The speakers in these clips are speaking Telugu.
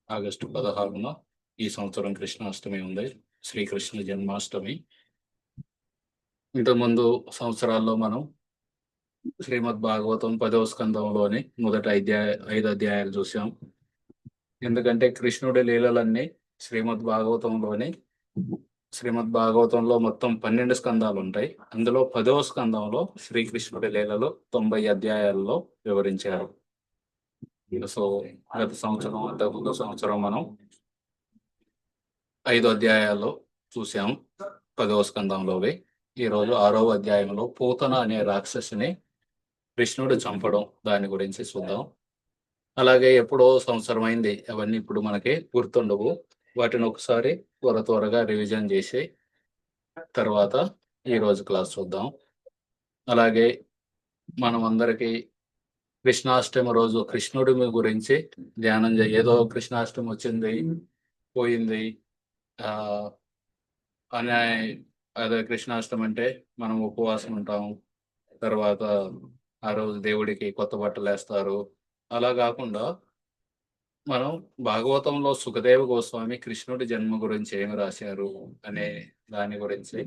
ఆగస్టు 16న ఈ సంవత్సరం కృష్ణాష్టమి ఉంది. శ్రీకృష్ణ జన్మాష్టమి. ఇంతకుముందు సంవత్సరాల్లో మనం శ్రీమద్ భాగవతం 10వ స్కందంలోని మొదటి 5 అధ్యాయాలు చూసాం. ఎందుకంటే కృష్ణుడి లీలలన్నీ శ్రీమద్ భాగవతంలో మొత్తం 12 స్కందాలు ఉంటాయి. అందులో 10వ స్కందంలో శ్రీకృష్ణుడి లీలలు 90 అధ్యాయాల్లో వివరించారు. సో గత సంవత్సరం అంతకుముందు సంవత్సరం మనం 5 అధ్యాయాల్లో చూసాం 10వ స్కందంలోవి. ఈరోజు 6వ అధ్యాయంలో పూతన అనే రాక్షసిని కృష్ణుడు చంపడం దాని గురించి చూద్దాం. అలాగే ఎప్పుడో సంవత్సరం అయింది, అవన్నీ ఇప్పుడు మనకి గుర్తుండవు. వాటిని ఒకసారి త్వరగా రివిజన్ చేసి తర్వాత ఈరోజు క్లాస్ చూద్దాం. అలాగే మనం అందరికీ కృష్ణాష్టమి రోజు కృష్ణుడి గురించి ధ్యానం ఏదో కృష్ణాష్టమి వచ్చింది పోయింది అనే అదే కృష్ణాష్టమి అంటే మనం ఉపవాసం ఉంటాం, తర్వాత ఆ రోజు దేవుడికి కొత్త బట్టలు వేస్తారు. అలా కాకుండా మనం భాగవతంలో సుఖదేవ గోస్వామి కృష్ణుడి జన్మ గురించి ఏమి రాశారు అనే దాని గురించి,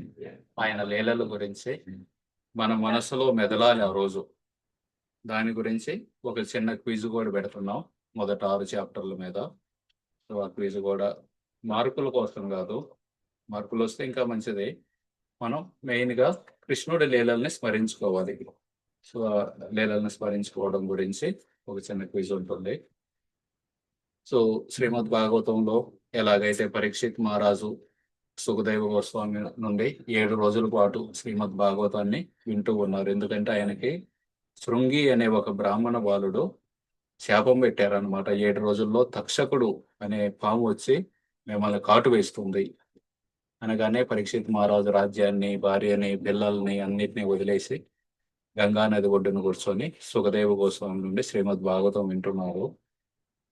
ఆయన లీలల గురించి మన మనసులో మెదలాలి ఆ రోజు. దాని గురించి ఒక చిన్న క్విజ్ కూడా పెడుతున్నాం మొదట 6 చాప్టర్ల మీద. సో ఆ క్విజ్ కూడా మార్కుల కోసం కాదు, మార్కులు వస్తే ఇంకా మంచిది. మనం మెయిన్గా కృష్ణుడి లీలల్ని స్మరించుకోవాలి. సో ఆ లీలల్ని స్మరించుకోవడం గురించి ఒక చిన్న క్విజ్ ఉంటుంది. సో శ్రీమద్ భాగవతంలో ఎలాగైతే పరీక్షిత్ మహారాజు సుఖదేవ గోస్వామి నుండి 7 రోజుల పాటు శ్రీమద్ భాగవతాన్ని వింటూ ఉన్నారు. ఎందుకంటే ఆయనకి శృంగి అనే ఒక బ్రాహ్మణ బాలుడు శాపం పెట్టారనమాట. 7 రోజుల్లో తక్షకుడు అనే పాము వచ్చి మిమ్మల్ని కాటు వేస్తుంది అనగానే పరీక్షిత్ మహారాజు రాజ్యాన్ని, భార్యని, పిల్లల్ని అన్నిటినీ వదిలేసి గంగా నది ఒడ్డున కూర్చొని సుఖదేవ గోస్వామి నుండి శ్రీమద్ భాగవతం వింటున్నారు.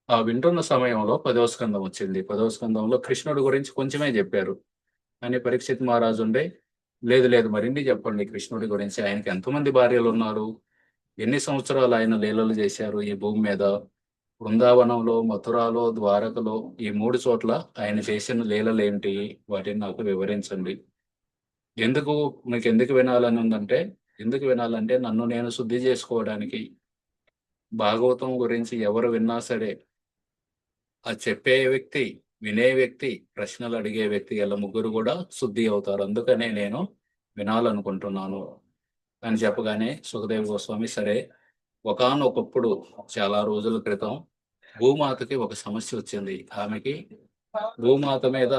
ఆ వింటున్న సమయంలో 10వ స్కందం వచ్చింది. 10వ స్కందంలో కృష్ణుడి గురించి కొంచెమే చెప్పారు. అని పరీక్షిత్ మహారాజు ఉండే, లేదు మరిన్ని చెప్పండి కృష్ణుడి గురించి. ఆయనకి ఎంతమంది భార్యలు ఉన్నారు, ఎన్ని సంవత్సరాలు ఆయన లీలలు చేశారు ఈ భూమి మీద, బృందావనంలో, మథురాలో, ద్వారకలో ఈ 3 చోట్ల ఆయన చేసిన లీలలు ఏంటి, వాటిని నాకు వివరించండి. మీకు ఎందుకు వినాలని ఉందంటే, ఎందుకు వినాలంటే నన్ను నేను శుద్ధి చేసుకోవడానికి. భాగవతం గురించి ఎవరు విన్నా సరే ఆ చెప్పే వ్యక్తి, వినే వ్యక్తి, ప్రశ్నలు అడిగే వ్యక్తి ఇలా ముగ్గురు కూడా శుద్ధి అవుతారు. అందుకనే నేను వినాలనుకుంటున్నాను అని చెప్పగానే సుఖదేవ గోస్వామి సరే, ఒకానొకప్పుడు చాలా రోజుల క్రితం భూమాతకి ఒక సమస్య వచ్చింది. ఆమెకి భూమాత మీద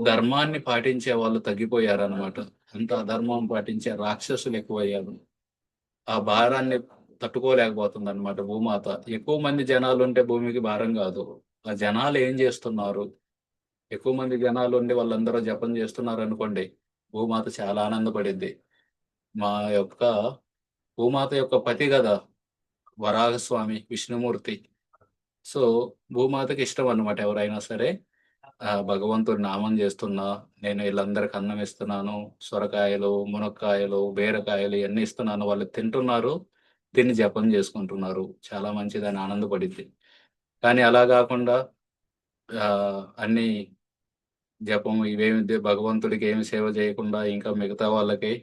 ధర్మాన్ని పాటించే వాళ్ళు తగ్గిపోయారనమాట. అంత అధర్మం పాటించే రాక్షసులు ఎక్కువయ్యారు. ఆ భారాన్ని తట్టుకోలేకపోతుంది అనమాట భూమాత. ఎక్కువ మంది జనాలు ఉంటే భూమికి భారం కాదు, ఆ జనాలు ఏం చేస్తున్నారు. ఎక్కువ మంది జనాలు ఉండి వాళ్ళందరూ జపం చేస్తున్నారు అనుకోండి, భూమాత చాలా ఆనందపడిద్ది. మా యొక్క భూమాత యొక్క పతి కదా వరాహస్వామి, విష్ణుమూర్తి. సో భూమాతకి ఇష్టం అన్నమాట ఎవరైనా సరే భగవంతుడి నామం చేస్తున్నా, నేను వీళ్ళందరికి అన్నం ఇస్తున్నాను, సొరకాయలు, మునక్కాయలు, బీరకాయలు ఇవన్నీ ఇస్తున్నాను, వాళ్ళు తింటున్నారు, తిని జపం చేసుకుంటున్నారు, చాలా మంచిదని ఆనందపడిద్ది. కానీ అలా కాకుండా అన్ని జపం ఇవేమి భగవంతుడికి ఏమి సేవ చేయకుండా ఇంకా మిగతా వాళ్ళకి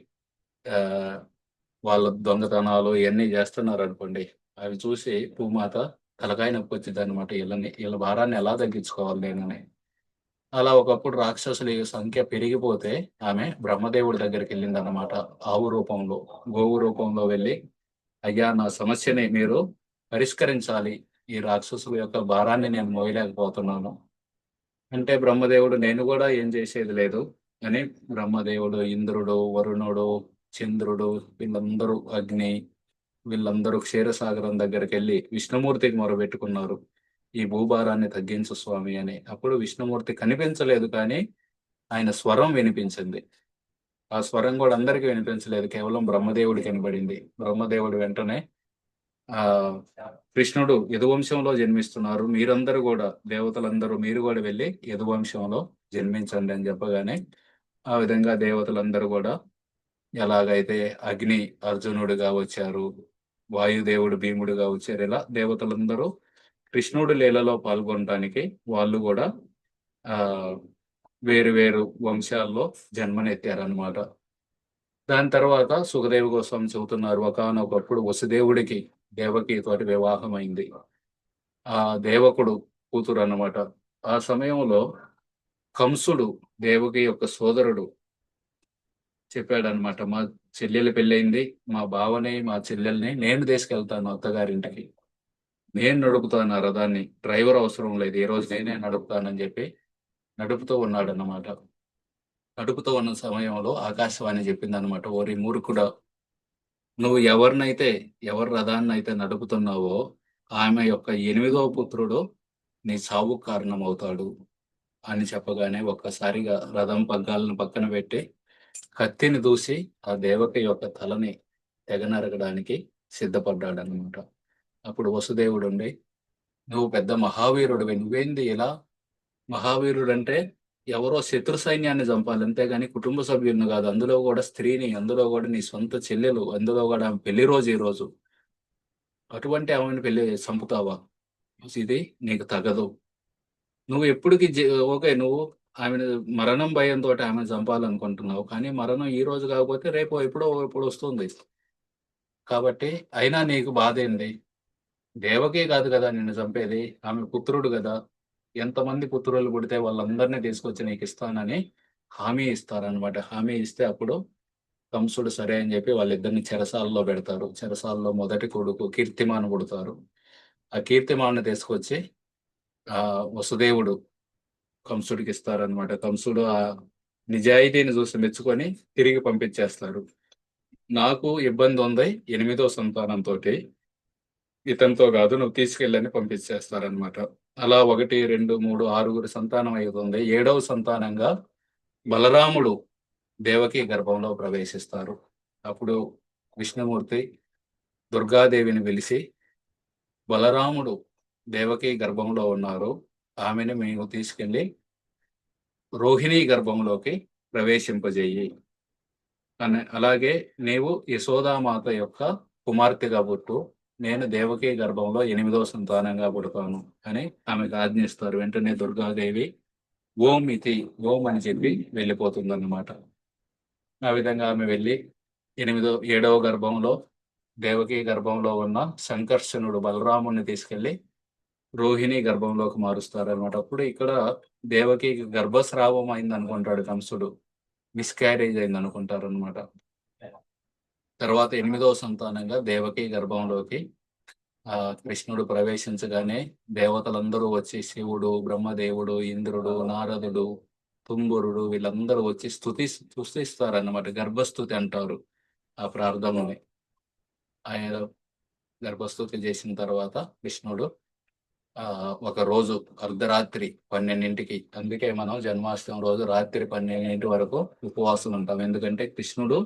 వాళ్ళ దొంగతనాలు ఇవన్నీ చేస్తున్నారు అనుకోండి, అవి చూసి భూమాత తలకాయ నొప్పి వచ్చింది అనమాట. వీళ్ళ భారాన్ని ఎలా తగ్గించుకోవాలి నేనని. అలా ఒకప్పుడు రాక్షసుల సంఖ్య పెరిగిపోతే ఆమె బ్రహ్మదేవుడి దగ్గరికి వెళ్ళింది అనమాట. ఆవు రూపంలో, గోవు రూపంలో వెళ్ళి, అయ్యా నా సమస్యని మీరు పరిష్కరించాలి, ఈ రాక్షసుల యొక్క భారాన్ని నేను మోయలేకపోతున్నాను అంటే, బ్రహ్మదేవుడు నేను కూడా ఏం చేసేది లేదు అని బ్రహ్మదేవుడు, ఇంద్రుడు, వరుణుడు, చంద్రుడు, వీళ్ళందరూ, అగ్ని, వీళ్ళందరూ క్షీరసాగరం దగ్గరికి వెళ్ళి విష్ణుమూర్తికి మొరబెట్టుకున్నారు, ఈ భూభారాన్ని తగ్గించు స్వామి అని. అప్పుడు విష్ణుమూర్తి కనిపించలేదు, కానీ ఆయన స్వరం వినిపించింది. ఆ స్వరం కూడా అందరికీ వినిపించలేదు, కేవలం బ్రహ్మదేవుడికి వినబడింది. బ్రహ్మదేవుడు వెంటనే కృష్ణుడు యదువంశంలో జన్మిస్తున్నారు, మీరందరూ కూడా, దేవతలందరూ మీరు కూడా వెళ్ళి యదువంశంలో జన్మించండి అని చెప్పగానే ఆ విధంగా దేవతలందరూ కూడా, ఎలాగైతే అగ్ని అర్జునుడిగా వచ్చారు, వాయుదేవుడు భీముడిగా వచ్చారు, ఇలా దేవతలందరూ కృష్ణుడి లీలలో పాల్గొనడానికి వాళ్ళు కూడా ఆ వేరు వేరు వంశాల్లో జన్మనెత్తారనమాట. దాని తర్వాత సుఖదేవ గోస్వామి చెబుతున్నారు, ఒకానొకప్పుడు వసుదేవుడికి దేవకి తోటి వివాహం అయింది. ఆ దేవకుడు కూతురు అన్నమాట. ఆ సమయంలో కంసుడు, దేవకి యొక్క సోదరుడు, చెప్పాడనమాట, మా చెల్లెలి పెళ్ళయింది, మా బావని మా చెల్లెల్ని నేను తీసుకెళ్తాను అత్తగారింటికి, నేను నడుపుతాను ఆ రథాన్ని, డ్రైవర్ అవసరం లేదు, ఈ రోజు నేనే నడుపుతానని చెప్పి నడుపుతూ ఉన్నాడన్నమాట. నడుపుతూ ఉన్న సమయంలో ఆకాశవాణి చెప్పిందనమాట, ఓరి మూర్ఖుడా, నువ్వు ఎవరి రథాన్నైతే నడుపుతున్నావో ఆమె యొక్క 8వ పుత్రుడు నీ చావుకు కారణమవుతాడు అని చెప్పగానే ఒక్కసారిగా రథం పగ్గాలను పక్కన పెట్టి కత్తిని దూసి ఆ దేవకి యొక్క తలని తెగ నరకడానికి సిద్ధపడ్డాడనమాట. అప్పుడు వసుదేవుడుండి, నువ్వు పెద్ద మహావీరుడివి, నువ్వేంది ఇలా? మహావీరుడంటే ఎవరో శత్రు సైన్యాన్ని చంపాలి, అంతేగాని కుటుంబ సభ్యులను కాదు, అందులో కూడా స్త్రీని, అందులో కూడా నీ సొంత చెల్లెలు, అందులో కూడా ఆమె పెళ్లి రోజు ఈ రోజు, అటువంటి ఆమెను పెళ్లి చంపుతావా? ఇది నీకు తగదు. నువ్వు ఎప్పటికి ఓకే, నువ్వు ఆమెను మరణం భయంతో ఆమెను చంపాలనుకుంటున్నావు, కానీ మరణం ఈ రోజు కాకపోతే రేపు ఎప్పుడో ఎప్పుడు వస్తుంది. కాబట్టి అయినా నీకు బాధేంది? దేవకే కాదు కదా నిన్ను చంపేది, ఆమె పుత్రుడు కదా, ఎంతమంది పుత్రులు పుడితే వాళ్ళందరినీ తీసుకొచ్చి నీకు ఇస్తానని హామీ ఇస్తారనమాట. హామీ ఇస్తే అప్పుడు కంసుడు సరే అని చెప్పి వాళ్ళిద్దరిని చెరసాలలో పెడతారు. చెరసాలలో మొదటి కొడుకు కీర్తిమాను పుడతారు. ఆ కీర్తిమాన్ని తీసుకొచ్చి వసుదేవుడు కంసుడికి ఇస్తారనమాట. కంసుడు ఆ నిజాయితీని చూసి మెచ్చుకొని తిరిగి పంపించేస్తారు. నాకు ఇబ్బంది ఉంది 8వ సంతానంతోటి, ఇతనితో కాదు, నువ్వు తీసుకెళ్ళని పంపించేస్తారనమాట. అలా 1, 2, 3, 6 సంతానం అవుతుంది. 7వ సంతానంగా బలరాముడు దేవకి గర్భంలో ప్రవేశిస్తారు. అప్పుడు విష్ణుమూర్తి దుర్గాదేవిని పిలిచి, బలరాముడు దేవకి గర్భంలో ఉన్నారు, ఆమెను మేము తీసుకెళ్ళి రోహిణీ గర్భంలోకి ప్రవేశింపజేయి అని, అలాగే నీవు యశోదామాత యొక్క కుమార్తెగా పుట్టు, నేను దేవకి గర్భంలో 8వ సంతానంగా పుడతాను అని ఆమెకు ఆజ్ఞిస్తారు. వెంటనే దుర్గాదేవి ఓం ఇతి, ఓం అని చెప్పి వెళ్ళిపోతుందన్నమాట. ఆ విధంగా ఆమె వెళ్ళి 7వ గర్భంలో, దేవకి గర్భంలో ఉన్న సంకర్షణుడు బలరాముని తీసుకెళ్లి రోహిణి గర్భంలోకి మారుస్తారనమాట. అప్పుడు ఇక్కడ దేవకి గర్భస్రావం అయింది అనుకుంటాడు కంసుడు, మిస్క్యారేజ్ అయింది అనుకుంటారు అనమాట. తర్వాత 8వ సంతానంగా దేవకి గర్భంలోకి కృష్ణుడు ప్రవేశించగానే దేవతలందరూ వచ్చి, శివుడు, బ్రహ్మదేవుడు, ఇంద్రుడు, నారదుడు, తుంబురుడు, వీళ్ళందరూ వచ్చి స్తుతిస్తారన్నమాట. గర్భస్థుతి అంటారు ఆ ప్రార్థనని. ఆయన గర్భస్థుతి చేసిన తర్వాత కృష్ణుడు ఒక రోజు అర్ధరాత్రి 12కి, అందుకే మనం జన్మాష్టమి రోజు రాత్రి 12 వరకు ఉపవాసం ఉంటాం. ఎందుకంటే కృష్ణుడు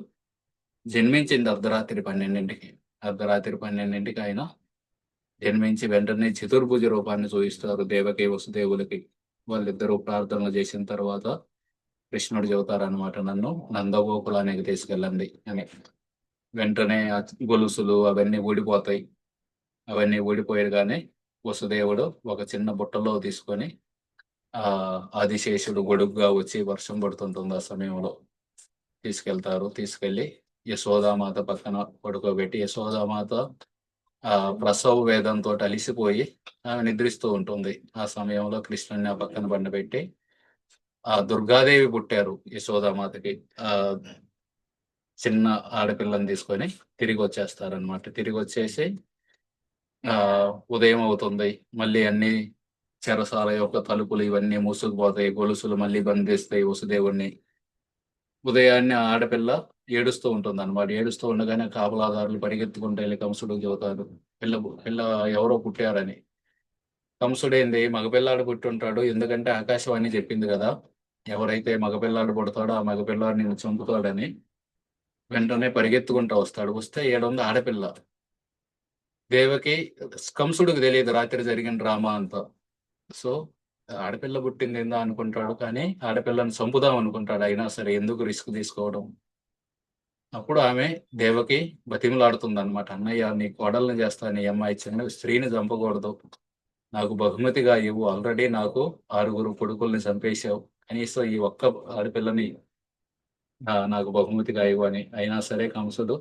జన్మించింది అర్ధరాత్రి 12కి. అర్ధరాత్రి 12కి ఆయన జన్మించి వెంటనే చతుర్భుజ రూపాన్ని చూపిస్తారు దేవకి వసుదేవులకి. వాళ్ళిద్దరూ ప్రార్థనలు చేసిన తర్వాత కృష్ణుడు చెబుతారనమాట, నన్ను నందగోకులానికి తీసుకెళ్ళండి అని. వెంటనే ఆ గొలుసులు అవన్నీ ఊడిపోతాయి. అవన్నీ ఊడిపోయగానే వసుదేవుడు ఒక చిన్న బుట్టలో తీసుకొని ఆదిశేషుడు గొడుగుగా వచ్చి, వర్షం పడుతుంటుంది ఆ సమయంలో, తీసుకెళ్లి యశోదామాత పక్కన పడుకోబెట్టి, యశోదామాత ప్రసవ వేదంతో అలిసిపోయి ఆమె నిద్రిస్తూ ఉంటుంది. ఆ సమయంలో కృష్ణుని ఆ పక్కన బండబెట్టి దుర్గాదేవి పుట్టారు యశోదామాతకి. చిన్న ఆడపిల్లని తీసుకొని తిరిగి వచ్చేస్తారనమాట. తిరిగి వచ్చేసి ఉదయం అవుతుంది. మళ్ళీ అన్ని చెరసాల యొక్క తలుపులు ఇవన్నీ మూసుకుపోతాయి. గొలుసులు మళ్ళీ బంధిస్తాయి వసుదేవుడిని. ఉదయాన్నే ఆడపిల్ల ఏడుస్తూ ఉంటుంది అనమాట. ఏడుస్తూ ఉండగానే కాపలాదారులు పరిగెత్తుకుంటూ వెళ్ళి కంసుడు చెబుతారు, పిల్ల ఎవరో పుట్టారని. కంసుడేంది, మగపిల్లాడు పుట్టుంటాడు, ఎందుకంటే ఆకాశవాణి చెప్పింది కదా, ఎవరైతే మగపిల్లాడు పుడతాడో ఆ మగపిల్లాడు నిన్ను చంపుతాడని. వెంటనే పరిగెత్తుకుంటూ వస్తాడు. వస్తే ఏడుంది ఆడపిల్ల. దేవకి, కంసుడికి తెలియదు రాత్రి జరిగిన డ్రామా అంతా. సో ఆడపిల్ల పుట్టిందేందా అనుకుంటాడు, కానీ ఆడపిల్లని చంపుదాం అనుకుంటాడు. అయినా సరే ఎందుకు రిస్క్ తీసుకోవడం. అప్పుడు ఆమె దేవకి బతిమలాడుతుంది అనమాట, అన్నయ్య నీ కోడల్ని చేస్తా, నీ అమ్మాయి చిన్న స్త్రీని చంపకూడదు, నాకు బహుమతిగా ఇవ్వు. ఆల్రెడీ నాకు 6 కొడుకుల్ని చంపేశావు. కనీసం ఈ ఒక్క ఆడపిల్లని నాకు బహుమతిగా ఇవ్వు అని. అయినా సరే కంసుడు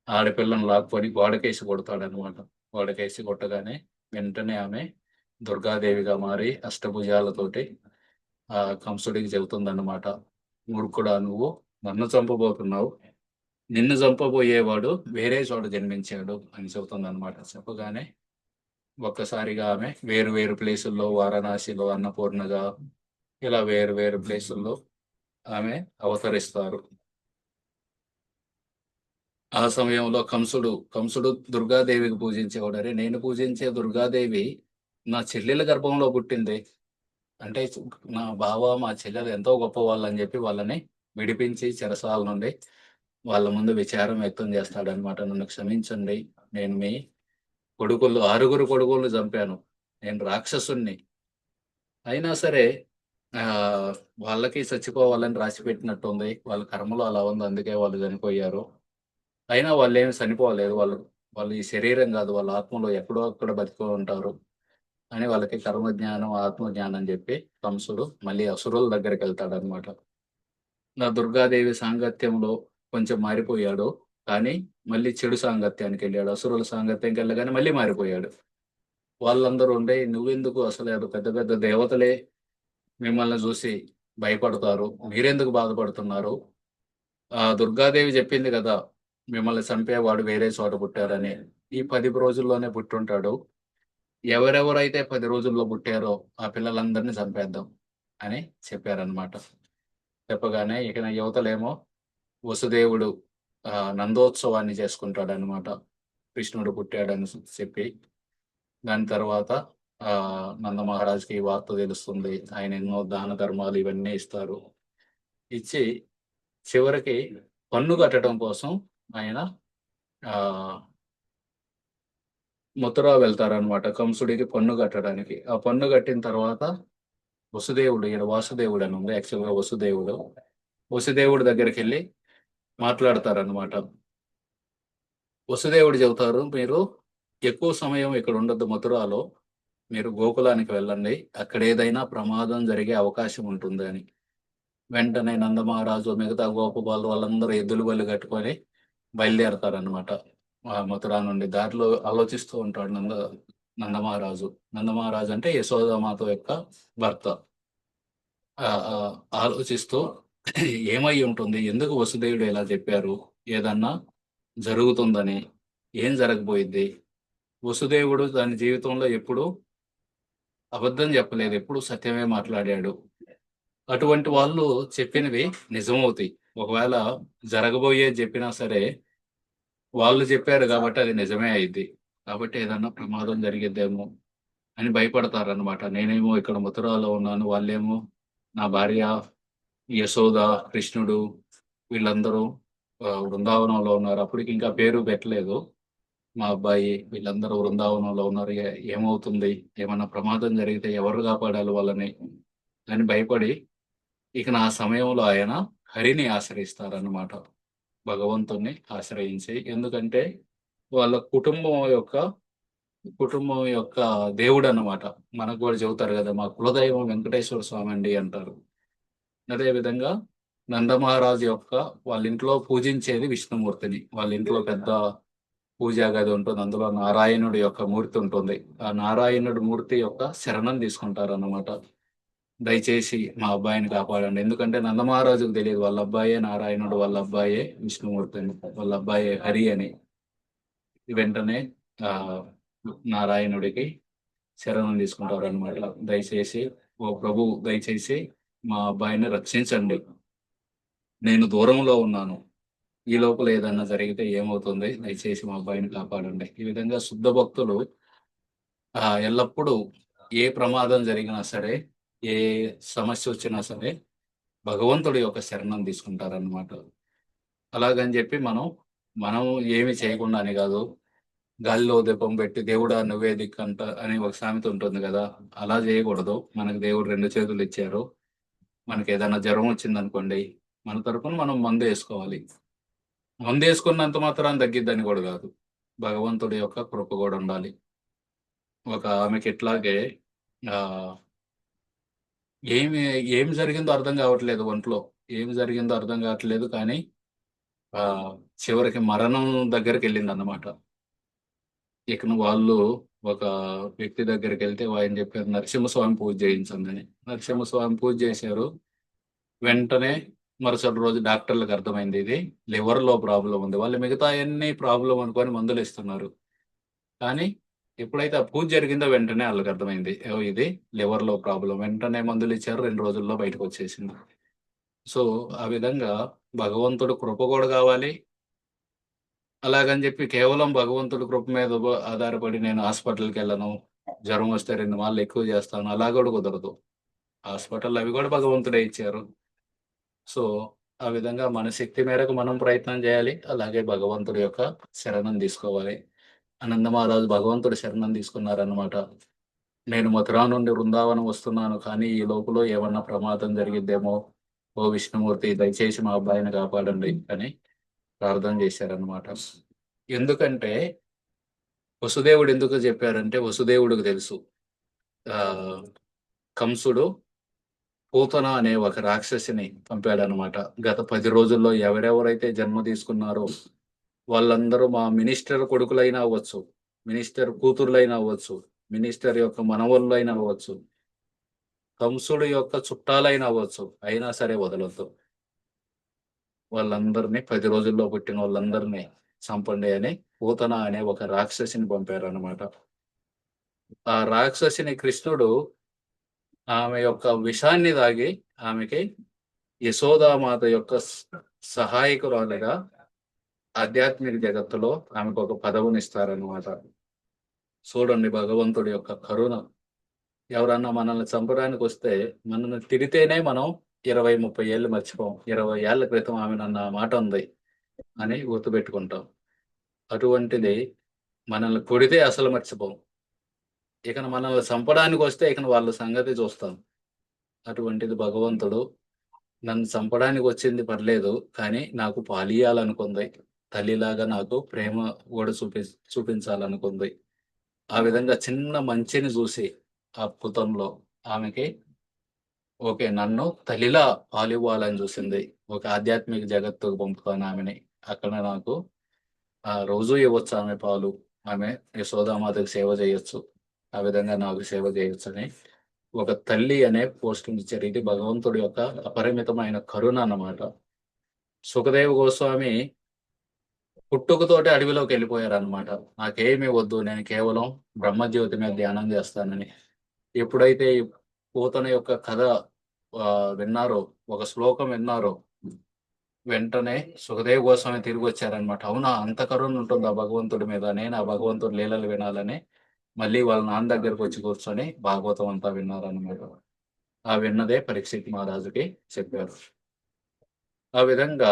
ఆడపిల్లను లాక్కొని గోడకేసి కొడతాడనమాట. గోడకేసి కొట్టగానే వెంటనే ఆమె దుర్గాదేవిగా మారి అష్టభుజాలతోటి కంసుడికి చెబుతుందన్నమాట. మూర్ఖుడా నువ్వు నన్ను చంపబోతున్నావు. నిన్ను చంపబోయేవాడు వేరే చోట జన్మించాడు అని చెబుతుందన్నమాట. చెప్పగానే ఒక్కసారిగా ఆమె వేరు వేరు ప్లేసుల్లో వారణాసిలో అన్నపూర్ణగా ఇలా వేరు వేరు ప్లేసుల్లో ఆమె అవతరిస్తారు. ఆ సమయంలో కంసుడు దుర్గాదేవికి పూజించేవాడు. అరే నేను పూజించే దుర్గాదేవి నా చెల్లెల గర్భంలో పుట్టింది. అంటే నా బావ, మా చెల్లెలు ఎంతో గొప్పవాళ్ళని చెప్పి వాళ్ళని విడిపించి చెరసాల నుండి వాళ్ళ ముందు విచారం వ్యక్తం చేస్తాడనమాట. నన్ను క్షమించండి. నేను మీ 6 కొడుకుల్ని చంపాను. నేను రాక్షసుడిని. అయినా సరే ఆహ్, వాళ్ళకి చచ్చిపోవాలని రాసిపెట్టినట్టుంది. వాళ్ళ కర్మలో అలా ఉంది. అందుకే వాళ్ళు చనిపోయారు. అయినా వాళ్ళేమి చనిపోలేదు. వాళ్ళు ఈ శరీరం గాదు. వాళ్ళ ఆత్మలో ఎక్కడో అక్కడ బతికి ఉంటారు అని వాళ్ళకి కర్మజ్ఞానం, ఆత్మజ్ఞానం జెప్పి కంసుడు మళ్ళీ అసురుల దగ్గరికెళ్తాడనమాట. దుర్గాదేవి సాంగత్యంలో కొంచెం మారిపోయాడు. కానీ మళ్ళీ చెడు సాంగత్యానికెళ్ళాడు. అసురుల సాంగత్యంకెళ్ళగానే మళ్ళీ మారిపోయాడు. వాళ్ళందరూ ఉండి "నువ్వెందుకు అసలు పెద్ద పెద్ద దేవతలే మిమ్మల్ని జూసి భయపడతారు. మీరెందుకు బాధపడుతున్నారు? దుర్గాదేవి జెప్పింది గదా! మిమ్మల్ని చంపేవాడు వేరే చోట పుట్టారని. ఈ 10 రోజుల్లోనే పుట్టుంటాడు. ఎవరెవరైతే 10 రోజుల్లో పుట్టారో ఆ పిల్లలందరిని చంపేద్దాం" అని చెప్పారనమాట. చెప్పగానే ఇక యువతలేమో వసుదేవుడు నందోత్సవాన్ని చేసుకుంటాడనమాట. కృష్ణుడు పుట్టాడని చెప్పి. దాని తర్వాత నందమహారాజుకి ఈ వార్త తెలుస్తుంది. ఆయన ఎన్నో దాన ధర్మాలు ఇవన్నీ ఇస్తారు. ఇచ్చి చివరికి పన్ను కట్టడం కోసం ఆయన ఆహ్, మథుర వెళ్తారనమాట. కంసుడికి పన్ను కట్టడానికి. ఆ పన్ను కట్టిన తర్వాత వసుదేవుడు ఈయన వాసుదేవుడు అని ఉంది. యాక్చువల్‌గా వసుదేవుడు. వసుదేవుడి దగ్గరికెళ్ళి మాట్లాడతారనమాట. వసుదేవుడు చెబుతారు, "మీరు ఎక్కువ సమయం ఇక్కడ ఉండొద్దు మథురాలో. మీరు గోకులానికి వెళ్ళండి. అక్కడ ఏదైనా ప్రమాదం జరిగే అవకాశం ఉంటుంది" అని. వెంటనే నందమహారాజు మిగతా గోపబాలు వాళ్ళందరూ ఎద్దుల బండ్లు కట్టుకొని బయలుదేరతారనమాట. మథుర నుండి. దారిలో ఆలోచిస్తూ ఉంటాడు నందమహారాజు. నందమహారాజు అంటే యశోదామాత యొక్క భర్త. ఆలోచిస్తూ ఏమై ఉంటుంది? ఎందుకు వసుదేవుడు ఇలా చెప్పారు? ఏదన్నా జరుగుతుందని. ఏం జరగబోయిద్ది? వసుదేవుడు తన జీవితంలో ఎప్పుడూ అబద్ధం చెప్పలేదు. ఎప్పుడూ సత్యమే మాట్లాడాడు. అటువంటి వాళ్ళు చెప్పినవి నిజమవుతాయి. ఒకవేళ జరగబోయేది జెప్పినా సరే, వాళ్ళు చెప్పారు గాబట్టి అది నిజమే అయిద్ది. కాబట్టి ఏదన్నా ప్రమాదం జరిగిద్దేమో అని భయపడతారనమాట. నేనేమో ఇక్కడ మథురాలో ఉన్నాను. వాళ్ళేమో నా భార్య యశోద, కృష్ణుడు వీళ్ళందరూ వృందావనంలో ఉన్నారు. అప్పటికి ఇంకా పేరు పెట్టలేదు. మా అబ్బాయి వీళ్ళందరూ వృందావనంలో ఉన్నారు. ఏమవుతుంది? ఏమన్నా ప్రమాదం జరిగితే ఎవరు కాపాడాలి వాళ్ళని? అని భయపడి ఇక నా సమయంలో ఆయన హరిని ఆశ్రయిస్తారన్నమాట. భగవంతుడిని ఆశ్రయించి. ఎందుకంటే వాళ్ళ కుటుంబం యొక్క దేవుడన్నమాట. మనకు గూడా చెబుతారు గదా! మా కులదైవం వెంకటేశ్వర స్వామండి అంటారు. అదే విధంగా నందమహారాజు యొక్క వాళ్ళ ఇంట్లో పూజించేది విష్ణుమూర్తిని. వాళ్ళ ఇంట్లో పెద్ద పూజా గది ఉంటుంది. అందులో నారాయణుడి యొక్క మూర్తి ఉంటుంది. ఆ నారాయణుడి మూర్తి యొక్క శరణం తీసుకుంటారన్నమాట. దయచేసి మా అబ్బాయిని కాపాడండి. ఎందుకంటే నందమహారాజుకు తెలీదు. వాళ్ళ అబ్బాయే నారాయణుడు, వాళ్ళ అబ్బాయే విష్ణుమూర్తి అని, వాళ్ళ అబ్బాయే హరి అని. వెంటనే ఆహ్, నారాయణుడికి శరణం తీసుకుంటారన్నమాట. దయచేసి ఓ ప్రభు దయచేసి మా అబ్బాయిని రక్షించండి. నేను దూరంలో ఉన్నాను. ఈ లోపల ఏదన్నా జరిగితే ఏమవుతుంది? దయచేసి మా అబ్బాయిని కాపాడండి. ఈ విధంగా శుద్ధ భక్తులు ఎల్లప్పుడూ ఏ ప్రమాదం జరిగినా సరే, ఏ సమస్యొచ్చినా సరే, భగవంతుడి యొక్క శరణం తీసుకుంటారనమాట. అలాగని జెప్పి మనం ఏమి చేయకుండా అని గాదు. గాలిలో దీపం పెట్టి దేవుడా నువ్వే దిక్కంట అని ఒక సామెత ఉంటుంది గదా! అలా జేయగూడదు. మనకు దేవుడు 2 చేతులిచ్చారు. మనకేదైనా జ్వరం వచ్చిందనుకోండి, మన తరపున మనం మందేసుకోవాలి. మందేసుకున్నంత మాత్రాన తగ్గిద్దని గూడా గాదు. భగవంతుడి యొక్క కృప గూడా ఉండాలి. ఒక ఆమెకి ఇట్లాగే ఏమి ఏమి జరిగిందో అర్థం కావట్లేదు ఒంట్లో. ఏమి జరిగిందో అర్థం కావట్లేదు కానీ చివరికి మరణం దగ్గరికెళ్ళిందన్నమాట. ఇకను వాళ్ళు ఒక వ్యక్తి దగ్గరికెళ్తే ఆయన చెప్పారు నరసింహస్వామి పూజ చేయించండని. నరసింహస్వామి పూజ చేశారు. వెంటనే మరుసటి రోజు డాక్టర్‌లకి అర్థమైంది ఇది లివర్‌లో ప్రాబ్లమ్ ఉంది. వాళ్ళు మిగతాయన్నీ ప్రాబ్లమ్ అనుకోని మందులిస్తున్నారు. కానీ ఎప్పుడైతే ఆ పూజ జరిగిందో వెంటనే ఆళ్ళకర్థమైంది. ఓహ్! ఇది లివర్‌లో ప్రాబ్లమ్. వెంటనే మందులిచ్చారు. 2 రోజుల్లో బయటకొచ్చేసింది. సో, ఆ విధంగా భగవంతుడు కృప గూడా గావాలి. అలాగని జెప్పి కేవలం భగవంతుడి కృప మీద ఆధారపడి నేను హాస్పిటల్‌కెళ్ళను. జ్వరం వస్తే 2 మాలలు ఎక్కువ జేస్తాను. అలా గూడా కుదరదు. హాస్పిటల్ అవి గూడా భగవంతుడే ఇచ్చారు. సో, ఆ విధంగా మన శక్తి మేరకు మనం ప్రయత్నం జేయాలి. అలాగే భగవంతుడి యొక్క శరణం తీసుకోవాలి. ఆనందమహారాజు భగవంతుడి శరణం తీసుకున్నారనమాట. నేను మథుర నుండి వృందావనం వస్తున్నాను. కానీ ఈ లోపులో ఏమన్నా ప్రమాదం జరిగిద్దేమో! ఓ విష్ణుమూర్తి దయచేసి మా అబ్బాయిని కాపాడండి అని ప్రార్థన చేశారనమాట. ఎందుకంటే వసుదేవుడు ఎందుకు చెప్పారంటే వసుదేవుడికి తెలుసు. ఆహ్, కంసుడు పూతన అనే ఒక రాక్షసిని పంపాడనమాట. గత 10 రోజుల్లో ఎవరెవరైతే జన్మ తీసుకున్నారో వాళ్ళందరూ మా మినిస్టర్ కొడుకులైనా అవ్వచ్చు, మినిస్టర్ కూతుర్లైనా అవ్వచ్చు, మినిస్టర్ యొక్క మనవళ్ళైనా అవ్వచ్చు, కంసుడు యొక్క చుట్టాలైనా అవ్వచ్చు. అయినా సరే వదలొద్దు. వాళ్ళందరిని 10 రోజుల్లో పుట్టినోళ్ళందరిని చంపండి అని పూతన అనే ఒక రాక్షసిని పంపారనమాట. ఆ రాక్షసిని కృష్ణుడు ఆమె యొక్క విషాన్ని తాగి ఆమెకి యశోదామాత యొక్క సహాయకురాలిగా ఆధ్యాత్మిక జగత్తులో ఆమెకొక పదవినిస్తారనమాట. చూడండి భగవంతుడి యొక్క కరుణ. ఎవరన్నా మనల్ని చంపడానికొస్తే మనల్ని తిడితేనే మనం 20, 30 ఏళ్ళు మర్చిపోం. 20 ఏళ్ల క్రితం ఆమె నన్ను ఆ మాట అంది అని గుర్తుపెట్టుకుంటాం. అటువంటిది మనల్ని కొడితే అసలు మర్చిపోం. ఇకన మనల్ని చంపడానికొస్తే ఇకన వాళ్ళ సంగతి చూస్తాం. అటువంటిది భగవంతుడు నన్ను చంపడానికొచ్చింది పర్లేదు. కానీ నాకు పాలియ్యాలనుకుంది. తల్లిలాగా నాకు ప్రేమ కూడా చూపించాలనుకుంది. ఆ విధంగా చిన్న మంచిని జూసి ఆ అద్భుతంలో ఆమెకి ఓకే. నన్ను తల్లిలా పాలివ్వాలని జూసింది. ఒక ఆధ్యాత్మిక జగత్తుకు పంపుతాను ఆమెని. అక్కడ నాకు రోజూ ఇవ్వచ్చు ఆమె పాలు. ఆమె యశోదామాతకి సేవ జేయొచ్చు. ఆ విధంగా నాకు సేవ జేయొచ్చని ఒక తల్లి అనే పోస్ట్‌నిచ్చారు. ఇది భగవంతుడి యొక్క అపరిమితమైన కరుణ అన్నమాట. సుఖదేవ్ గోస్వామి పుట్టుకతోటే అడవిలోకెళ్ళిపోయారన్నమాట. నాకేమి వద్దు. నేను కేవలం బ్రహ్మజ్యోతి మీద ధ్యానం జేస్తానని. ఎప్పుడైతే ఈ పూతన యొక్క కథ విన్నారో, ఒక శ్లోకం విన్నారో, వెంటనే సుఖదేవ్ గోస్వామి తిరిగొచ్చారన్నమాట. అవునా! అంత కరుణ ఉంటుందా భగవంతుడి మీద? నేను ఆ భగవంతుడి లీలలు వినాలని మళ్ళీ వాళ్ళ నాన్న దగ్గరకొచ్చి కూర్చొని భాగవతం అంతా విన్నారన్నమాట. ఆ విన్నదే పరీక్షిత్ మహారాజుకి చెప్పారు. ఆ విధంగా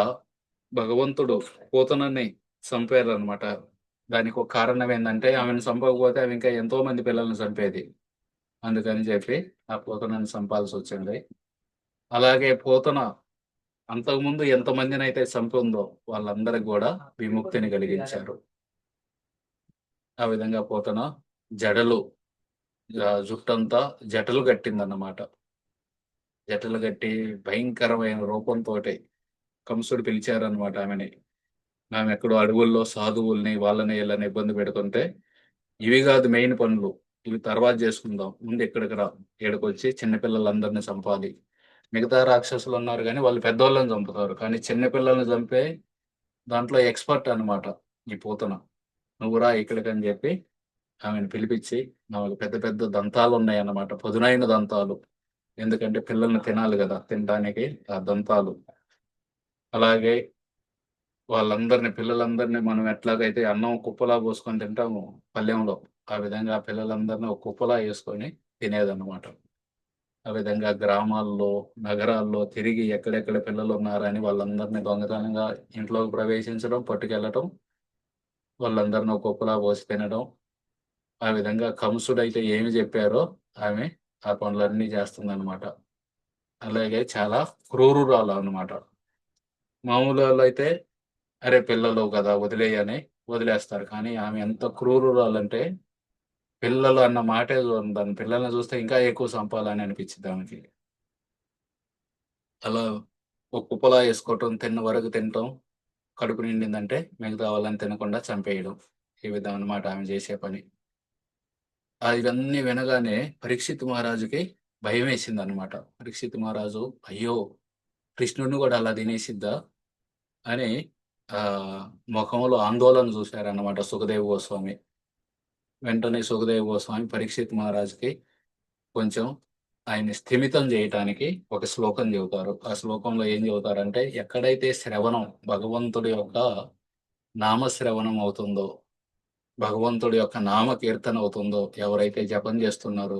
భగవంతుడు పూతనని చంపారన్నమాట. దానికొక కారణం ఏందంటే ఆమెను చంపకపోతే ఆమె ఇంకా ఎంతో మంది పిల్లల్ని చంపేది. అందుకని చెప్పి ఆ పూతనని చంపాల్సొచ్చింది. అలాగే పూతన అంతకుముందు ఎంతమందినైతే చంపిందో వాళ్ళందరికి గూడా విముక్తిని కలిగించారు. ఆ విధంగా పూతన జడలు జుట్టంతా జటలు కట్టిందన్నమాట. జటలు కట్టి భయంకరమైన రూపంతోటి కంసుడు పిలిచారన్నమాట ఆమెని. ఆమెక్కడో అడవుల్లో సాధువుల్ని, వాళ్ళని ఈళ్ళని ఇబ్బంది పెడుతుంటే, ఇవి గాదు మెయిన్ పనులు. ఇవి తర్వాత జేసుకుందాం. ముందు ఇక్కడికి రా. ఈడకొచ్చి చిన్న పిల్లలందరిని చంపాలి. మిగతా రాక్షసులున్నారు గానీ, వాళ్ళు పెద్దోళ్ళని చంపుతారు. కానీ చిన్న పిల్లల్ని చంపే దాంట్లో ఎక్స్‌పర్ట్ అన్నమాట ఈ పూతన. "నువ్వు రా ఇక్కడికని" జెప్పి ఆమెను పిలిపిచ్చి, ఆమెకు పెద్ద పెద్ద దంతాలున్నాయన్నమాట. పదునైన దంతాలు. ఎందుకంటే పిల్లల్ని తినాలి గదా! తినటానికి ఆ దంతాలు. అలాగే పిల్లలందరిని మనం ఎట్లాగైతే అన్నం కుప్పలా పోసుకొని తింటామో పళ్ళెంలో, ఆ విధంగా పిల్లలందరిని ఒక కుప్పలా యేసుకొని తినేదన్నమాట. ఆ విధంగా గ్రామాల్లో, నగరాల్లో తిరిగి ఎక్కడెక్కడ పిల్లలున్నారని వాళ్ళందరిని దొంగతనంగా ఇంట్లోకి ప్రవేశించడం, పట్టుకెళ్ళటం, వాళ్ళందరిని ఒక కుప్పలా పోసి తినడం. ఆ విధంగా కంసుడైతే ఏమి జెప్పారో ఆమె ఆ పనులన్నీ చేస్తుందన్నమాట. అలాగే చాలా క్రూరురాలన్నమాట. మామూలోళ్ళైతే అరే! పిల్లలు గదా! వదిలేయని వదిలేస్తారు. కానీ ఆమె ఎంత క్రూరురాలంటే పిల్లలు అన్న మాటే దాని పిల్లల్ని చూస్తే ఇంకా ఎక్కువ సంపాలని అనిపించిద్ది ఆమెకి. అలా ఒక కుప్పలా ఏసుకోవటం, తిన్న వరకు తినటం, కడుపు నిండిందంటే మిగతా వాళ్ళని తినకుండా చంపేయడం. ఈ విధం అన్నమాట ఆమె చేసే పని. ఇవన్నీ వినగానే పరీక్షిత్ మహారాజుకి భయమేసిందన్నమాట. పరీక్షిత్ మహారాజు అయ్యో! కృష్ణుడిని గూడా అలా తినేసిద్దా? అని మొఖంలో ఆందోళన చూసారన్నమాట సుఖదేవ్ గోస్వామి. వెంటనే సుఖదేవ్ గోస్వామి పరీక్షిత్ మహారాజుకి కొంచెం ఆయన్ని స్థిమితం జేయటానికి ఒక శ్లోకం చెబుతారు. ఆ శ్లోకంలో ఏం చెబుతారంటే, ఎక్కడైతే శ్రవణం భగవంతుడి యొక్క నామశ్రవణం అవుతుందో, భగవంతుడి యొక్క నామ కీర్తన అవుతుందో, ఎవరైతే జపం చేస్తున్నారో,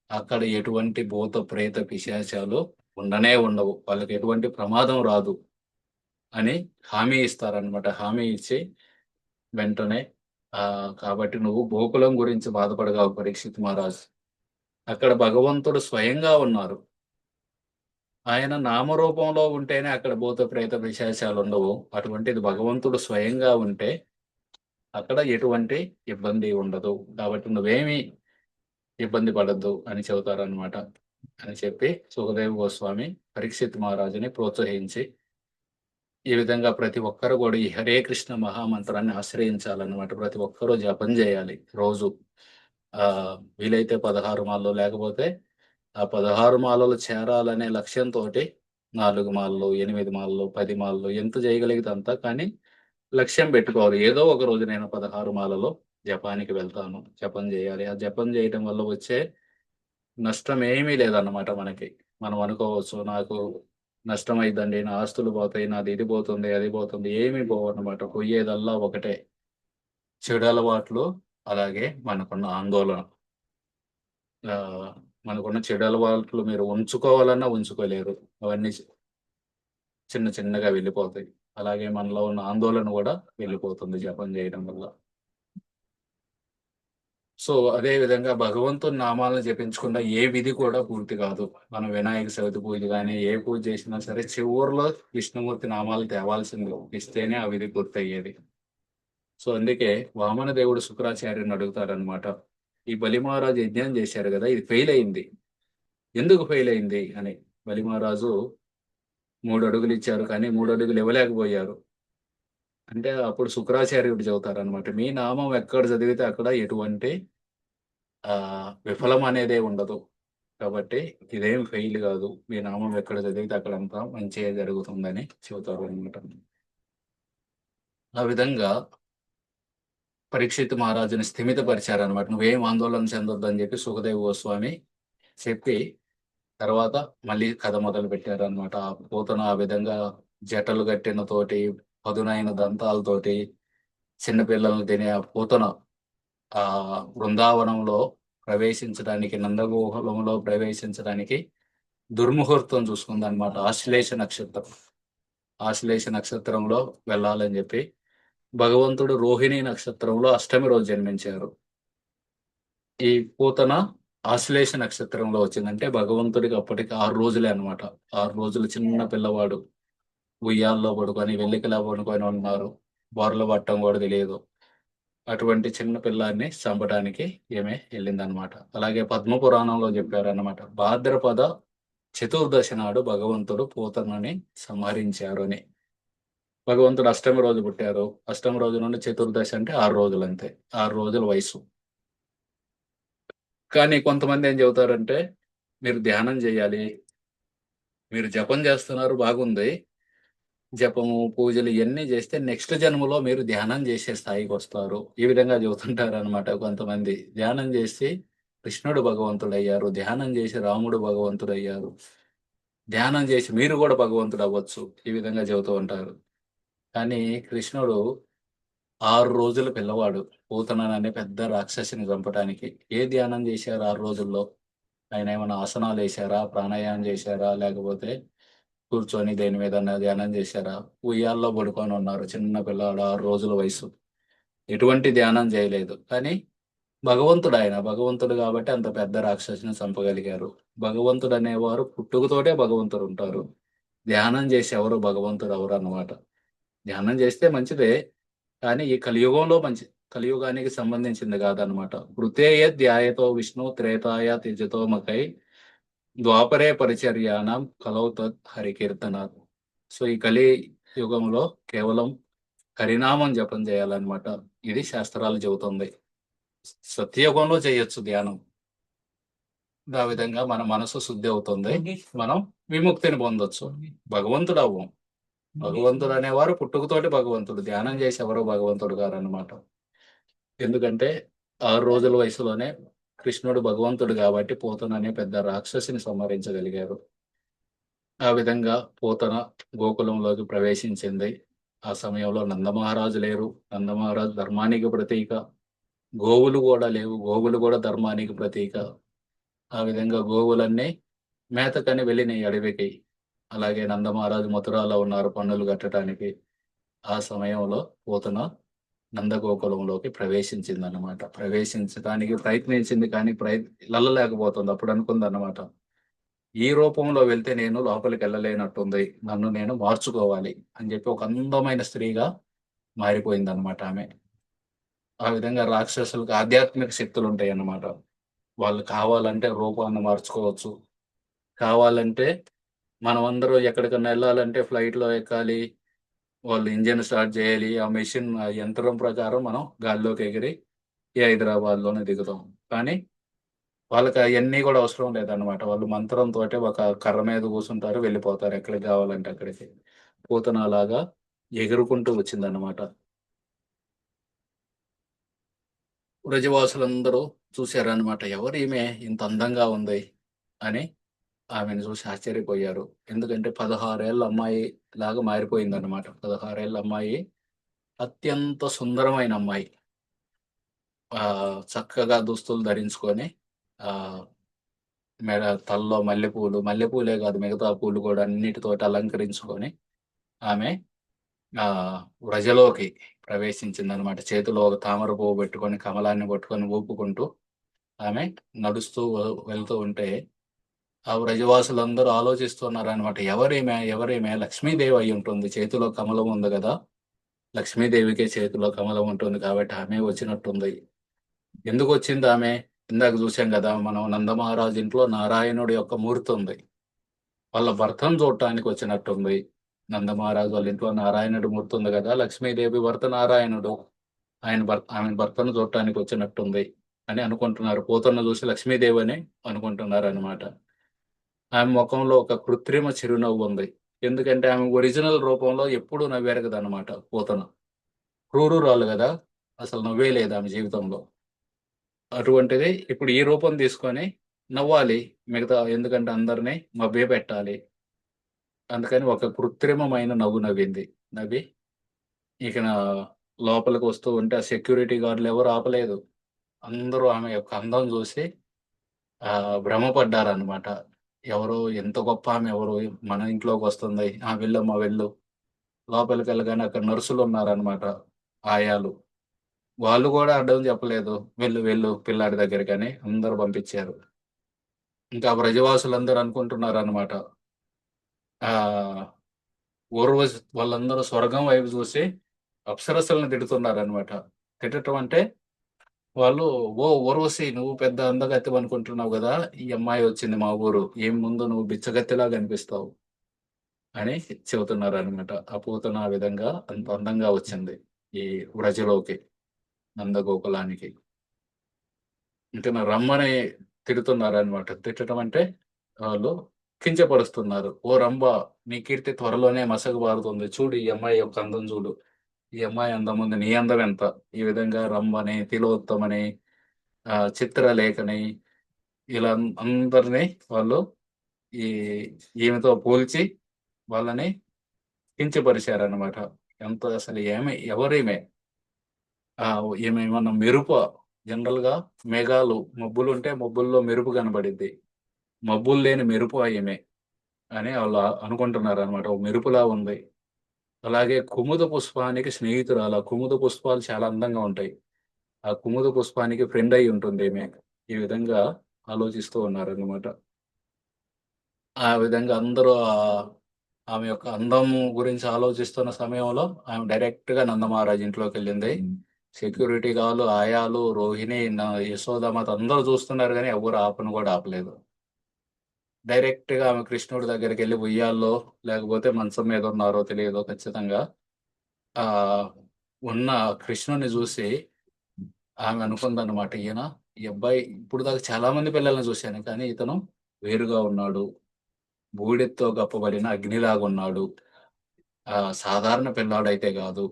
అక్కడ ఎటువంటి భూత, ప్రేత, పిశాచాలు ఉండనే ఉండవు. వాళ్ళకి ఎటువంటి ప్రమాదం రాదు అని హామీ ఇస్తారనమాట. హామీ ఇచ్చి వెంటనే కాబట్టి నువ్వు గోకులం గురించి బాధపడగాకు పరీక్షిత్ మహారాజ్. అక్కడ భగవంతుడు స్వయంగా ఉన్నారు. ఆయన నామరూపంలో ఉంటేనే అక్కడ భూత, ప్రేత, పిశాచాలుండవు. అటువంటిది భగవంతుడు స్వయంగా ఉంటే అక్కడ ఎటువంటి ఇబ్బంది ఉండదు. కాబట్టి నువ్వేమి ఇబ్బంది పడొద్దు అని చెబుతారనమాట. అని చెప్పి సుఖదేవ్ గోస్వామి పరీక్షిత్ మహారాజుని ప్రోత్సహించి, ఈ విధంగా ప్రతి ఒక్కరు గూడా ఈ హరే కృష్ణ మహామంత్రాన్ని ఆశ్రయించాలన్నమాట. ప్రతి ఒక్కరూ జపం జేయాలి రోజు. వీలైతే 16 మాలలు లేకపోతే ఆ 16 మాలలు చేరాలనే లక్ష్యంతోటి 4 మాలలు, 8 మాలలు, 10 మాలలు ఎంత చేయగలిగితే అంత. కానీ లక్ష్యం పెట్టుకోవాలి. ఏదో ఒక రోజు నేను 16 మాలలో జపానికి వెళ్తాను. జపం జేయాలి. ఆ జపం జేయటం వల్ల వచ్చే నష్టమేమీ లేదన్నమాట మనకి. మనం అనుకోవచ్చు నాకు నష్టమైద్దండి. నా ఆస్తులు పోతాయి. నాది ఇది పోతుంది, అది పోతుంది. ఏమీ పోవన్నమాట. పోయేదల్లా ఒకటే. చెడు అలవాట్లు, అలాగే మనకున్న ఆందోళన. ఆహ్, మనకున్న చెడు అలవాట్లు మీరు ఉంచుకోవాలన్నా ఉంచుకోలేరు. అవన్నీ చిన్న చిన్నగా వెళ్ళిపోతాయి. అలాగే మనలో ఉన్న ఆందోళన గూడా వెళ్ళిపోతుంది జపం జేయడం వల్ల. సో, అదే విధంగా భగవంతుని నామాలను జపించకుండా ఏ విధి కూడా పూర్తి కాదు. మనం వినాయక చవితి పూజ గాని, ఏ పూజ చేసినా సరే చివర్లో విష్ణుమూర్తి నామాలు తేవాల్సిందే. ఇస్తేనే ఆ విధి పూర్తయ్యేది. సో, అందుకే వామన దేవుడు శుక్రాచార్యుడిని అడుగుతాడనమాట. ఈ బలి మహారాజు యజ్ఞం చేశారు గదా! ఇది ఫెయిల్ అయింది. ఎందుకు ఫెయిల్ అయింది అని. బలి మహారాజు 3 అడుగులిచ్చారు కానీ 3 అడుగులు ఇవ్వలేకపోయారు. అంటే అప్పుడు శుక్రాచార్యుడు చెబుతారనమాట. మీ నామం ఎక్కడ చదివితే అక్కడ ఎటువంటి విఫలం అనేదే ఉండదు. కాబట్టి ఇదేం ఫెయిల్ గాదు. మీ నామం ఎక్కడ చదివితే అక్కడంతా మంచిగా జరుగుతుందని చెబుతారనమాట. ఆ విధంగా పరీక్షిత్ మహారాజుని స్థిమితపరిచారనమాట. నువ్వేం ఆందోళన చెందొద్దని జెప్పి సుఖదేవ్ గోస్వామి చెప్పి, తర్వాత మళ్ళీ కథ మొదలుపెట్టారనమాట. ఆ పూతన ఆ విధంగా జటలు గట్టిన తోటి, పదునైన దంతాలతోటి, చిన్న పిల్లల్ని తినే ఆ పూతన బృందావనంలో ప్రవేశించడానికి, నందగోకులంలో ప్రవేశించడానికి దుర్ముహూర్తం చూసుకుందనమాట. ఆశ్లేష నక్షత్రం. ఆశ్లేష నక్షత్రంలో వెళ్ళాలని జెప్పి, భగవంతుడు రోహిణీ నక్షత్రంలో అష్టమి రోజు జన్మించారు. ఈ పూతన ఆశ్లేష నక్షత్రంలో వచ్చిందంటే భగవంతుడికి అప్పటికి 6 రోజులే అన్నమాట. 6 రోజులు చిన్న పిల్లవాడు ఉయ్యాల్లో పడుకొని, వెల్లికిలా పడుకొని ఉన్నారు. బోర్ల పట్టం గూడా తెలీదు. అటువంటి చిన్న పిల్లాడిని చంపడానికి ఈమె ఎళ్ళిందనమాట. అలాగే పద్మ పురాణంలో చెప్పారన్నమాట. భాద్రపద చతుర్దశి నాడు భగవంతుడు పూతనని సంహరించారు అని. భగవంతుడు అష్టమి రోజు పుట్టారు. అష్టమి రోజు నుండి చతుర్దశి అంటే 6 రోజులంతే. 6 రోజుల వయసు. కానీ కొంతమంది ఏం చెబుతారంటే, మీరు ధ్యానం జేయాలి. మీరు జపం జేస్తున్నారు బాగుంది. జపము, పూజలు ఇయన్నీ జేస్తే నెక్స్ట్ జన్మలో మీరు ధ్యానం జేసే స్థాయికొస్తారు. ఈ విధంగా చెబుతుంటారనమాట కొంతమంది. ధ్యానం జేసి కృష్ణుడు భగవంతుడయ్యారు. ధ్యానం జేసి రాముడు భగవంతుడయ్యారు. ధ్యానం జేసి మీరు గూడా భగవంతుడవ్వచ్చు. ఈ విధంగా చెబుతూ ఉంటారు. కానీ కృష్ణుడు 6 రోజుల పిల్లవాడు. పూతన పెద్ద రాక్షసిని చంపటానికి. ఏ ధ్యానం జేశారు 6 రోజుల్లో? ఆయనేమన్నా ఆసనాలేశారా? ప్రాణాయామం జేశారా? లేకపోతే కూర్చొని దేని మీదన్నా ధ్యానం జేశారా? ఉయ్యాల్లో పడుకొనున్నారు. చిన్న పిల్లాడు 6 రోజుల వయసు. ఎటువంటి ధ్యానం జేయలేదు. కానీ భగవంతుడాయన. భగవంతుడు గాబట్టి అంత పెద్ద రాక్షసిని చంపగలిగారు. భగవంతుడనేవారు పుట్టుకతోటే భగవంతుడుంటారు. ధ్యానం జేసి ఎవరు భగవంతుడవ్వరన్నమాట. ధ్యానం జేస్తే మంచిదే. కానీ ఈ కలియుగంలో కలియుగానికి సంబంధించింది కాదనమాట. కృతేయ ధ్యాయతో విష్ణు త్రేతాయ త్యజతో మకై ద్వాపరే పరిచర్యానం కలౌ తత్ హరికీర్తనాత్. సో ఈ కలి యుగంలో కేవలం హరినామం జపం చేయాలన్నమాట. ఇది శాస్త్రాలు చెబుతుంది. సత్యయుగంలో చేయొచ్చు ధ్యానం. ఆ విధంగా మన మనసు శుద్ధి అవుతుంది. మనం విముక్తిని పొందొచ్చు. భగవంతుడు అవ్వం. భగవంతుడు అనేవారు పుట్టుకతోటి భగవంతుడు. ధ్యానం చేసి ఎవరో భగవంతుడు గారన్నమాట. ఎందుకంటే 6 రోజుల వయసులోనే కృష్ణుడు భగవంతుడు కాబట్టి పూతన అనే పెద్ద రాక్షసిని సంహరించగలిగారు. ఆ విధంగా పూతన గోకులంలోకి ప్రవేశించింది. ఆ సమయంలో నందమహారాజు లేరు. నందమహారాజు ధర్మానికి ప్రతీక. గోవులు కూడా లేవు. గోవులు కూడా ధర్మానికి ప్రతీక. ఆ విధంగా గోవులన్నీ మేతకని వెళ్ళినాయి అడవికి. అలాగే నందమహారాజు మథురాలో ఉన్నారు పన్నులు కట్టడానికి. ఆ సమయంలో పూతన నందగోకులంలోకి ప్రవేశించిందన్నమాట. ప్రవేశించడానికి ప్రయత్నించింది కానీ వెళ్ళలేకపోతుంది. అప్పుడు అనుకుందన్నమాట, ఈ రూపంలో వెళ్తే నేను లోపలికి వెళ్ళలేనట్టుంది. నన్ను నేను మార్చుకోవాలి అని చెప్పి ఒక అందమైన స్త్రీగా మారిపోయిందన్నమాట ఆమె. ఆ విధంగా రాక్షసులకు ఆధ్యాత్మిక శక్తులు ఉంటాయన్నమాట. వాళ్ళు కావాలంటే రూపాన్ని మార్చుకోవచ్చు. కావాలంటే మనమందరం ఎక్కడికన్నా వెళ్ళాలంటే ఫ్లైట్‌లో ఎక్కాలి. వాళ్ళు ఇంజిన్ స్టార్ట్ చేయాలి. ఆ మెషిన్ ఆ యంత్రం ప్రకారం మనం గాల్లోకి ఎగిరి ఈ హైదరాబాద్‌లోనే దిగుతాం. కానీ వాళ్ళకి అయన్నీ కూడా అవసరం లేదన్నమాట. వాళ్ళు మంత్రంతోటే ఒక కర్ర మీద కూర్చుంటారు. వెళ్ళిపోతారు ఎక్కడికి కావాలంటే అక్కడికి. పూతన అలాగా ఎగురుకుంటూ వచ్చిందన్నమాట. బ్రజవాసులందరూ చూసారన్నమాట. ఎవరీమె ఇంత అందంగా ఉంది అని ఆమెను చూసి ఆశ్చర్యపోయారు. ఎందుకంటే 16 ఏళ్ల అమ్మాయి లాగా మారిపోయిందన్నమాట. 16 ఏళ్ల అమ్మాయి అత్యంత సుందరమైన అమ్మాయి. చక్కగా దుస్తులు ధరించుకొని ఆహ్, తలలో మల్లెపూలు, మల్లెపూలే కాదు మిగతా పూలు కూడా అన్నిటితోటి అలంకరించుకొని ఆమె ఆహ్, వ్రజలోకి ప్రవేశించిందన్నమాట. చేతిలో ఒక తామర పువ్వు పెట్టుకొని, కమలాన్ని పట్టుకొని ఊపుకుంటూ ఆమె నడుస్తూ వెళ్తూ ఉంటే, ఆ వ్రజవాసులందరూ ఆలోచిస్తున్నారనమాట. ఎవరీమె? ఎవరీమె? లక్ష్మీదేవి అయ్యుంటుంది. చేతిలో కమలం ఉంది గదా! లక్ష్మీదేవికే చేతిలో కమలం ఉంటుంది కాబట్టి ఆమె వచ్చినట్టుంది. ఎందుకొచ్చిందామె? ఇందాక చూసాం గదా! మనం నందమహారాజు ఇంట్లో నారాయణుడి యొక్క మూర్తుంది. వాళ్ళ భర్తను చూడటానికి వచ్చినట్టుంది. నందమహారాజు వాళ్ళ ఇంట్లో నారాయణుడి మూర్తి ఉంది గదా! లక్ష్మీదేవి భర్త నారాయణుడు. ఆమె భర్తను చూడటానికి వచ్చినట్టుంది అని అనుకుంటున్నారు. పూతన్న చూసి లక్ష్మీదేవి అని అనుకుంటున్నారనమాట. ఆమె మొఖంలో ఒక కృత్రిమ చిరునవ్వు ఉంది. ఎందుకంటే ఆమె ఒరిజినల్ రూపంలో ఎప్పుడూ నవ్వెరగదనమాట పూతన. క్రూరురాలు గదా! అసలు నవ్వే లేదు ఆమె జీవితంలో. అటువంటిది ఇప్పుడు ఈ రూపం తీసుకొని నవ్వాలి. ఎందుకంటే అందరిని మభ్యపెట్టాలి. అందుకని ఒక కృత్రిమమైన నవ్వు నవ్వింది. నవ్వి ఇక లోపలికి వస్తూ ఉంటే ఆ సెక్యూరిటీ గార్డ్‌లు ఎవరు ఆపలేదు. అందరూ ఆమె యొక్క అందం చూసి భ్రమపడ్డారనమాట. ఎవరు ఎంత గొప్ప ఆమె ఎవరు మన ఇంట్లోకొస్తుంది. ఆ! వెళ్ళమ్మా వెళ్ళు. లోపలికెళ్ళగానే అక్కడ నర్సులున్నారనమాట. ఆయాలు. వాళ్ళు గూడా అడ్డం చెప్పలేదు. వెళ్ళు వెళ్ళు పిల్లాడి దగ్గరికని అందరూ పంపించారు. ఇంకా బ్రజవాసులందరూ అనుకుంటున్నారనమాట. ఆహ్, వాళ్ళందరూ స్వర్గం వైపు చూసి అప్సరసలను తిడుతున్నారనమాట. తిట్టటం అంటే వాళ్ళు, "ఓ ఊర్వశి నువ్వు పెద్ద అందగత్తెవనుకుంటున్నావు గదా! ఈ అమ్మాయి వచ్చింది మా ఊరు. ఈమె ముందు నువ్వు బిచ్చగత్తెలా కనిపిస్తావు" అని చెబుతున్నారనమాట. ఆ పూతన ఆ విధంగా అంత అందంగా వచ్చింది ఈ వ్రజలోకి, నందగోకులానికి. అంటే రమ్మని తిడుతున్నారనమాట. తిట్టటం అంటే వాళ్ళు కించపరుస్తున్నారు. "ఓ రంభ నీ కీర్తి త్వరలోనే మసకబారుతుంది. చూడు ఈ అమ్మాయి యొక్క అందం చూడు. ఈ అమ్మాయి అందం ముందు నీ అందం ఎంత?" ఈ విధంగా రంభని, తిలోత్తమని, చిత్రలేఖని ఇలా అందరిని వాళ్ళు ఈ ఈమెతో పోల్చి వాళ్ళని కించపరిచారనమాట. ఎంత అసలు ఎవరీమె? ఈమె ఏమన్నా మెరుపా? జనరల్‌గా మేఘాలు, మబ్బులుంటే మబ్బుల్లో మెరుపు కనబడిద్ది. మబ్బులు లేని మెరుపు ఈమె అని ఆళ్ళు అనుకుంటున్నారనమాట. ఓ మెరుపులా ఉంది. అలాగే కుముద పుష్పానికి స్నేహితురాలు. ఆ కుముద పుష్పాలు చాలా అందంగా ఉంటాయి. ఆ కుముద పుష్పానికి ఫ్రెండ్ అయ్యి ఉంటుంది ఈమె. ఈ విధంగా ఆలోచిస్తూ ఉన్నారనమాట. ఆ విధంగా అందరూ ఆమె యొక్క అందం గురించి ఆలోచిస్తున్న సమయంలో ఆమె డైరెక్ట్‌గా నందమహారాజు ఇంట్లోకెళ్ళింది. సెక్యూరిటీ గాళ్ళు, ఆయాలు, రోహిణి, యశోదామాత అందరూ చూస్తున్నారు గానీ ఎవ్వరు ఆపను కూడా ఆపలేదు. డైరెక్ట్‌గా ఆమె కృష్ణుడి దగ్గరికెళ్ళి ఉయ్యాల్లో లేకపోతే మంచం మీద ఉన్నారో తెలియదు ఖచ్చితంగా. ఆహ్, ఉన్న కృష్ణుడిని చూసి ఆమె అనుకుందన్నమాట. ఈ అబ్బాయి ఇప్పటిదాకా చాలా మంది పిల్లల్ని చూశాను. కానీ ఇతను వేరుగా ఉన్నాడు. బూడిదతో కప్పబడిన అగ్నిలాగున్నాడు. సాధారణ పిల్లాడైతే గాదు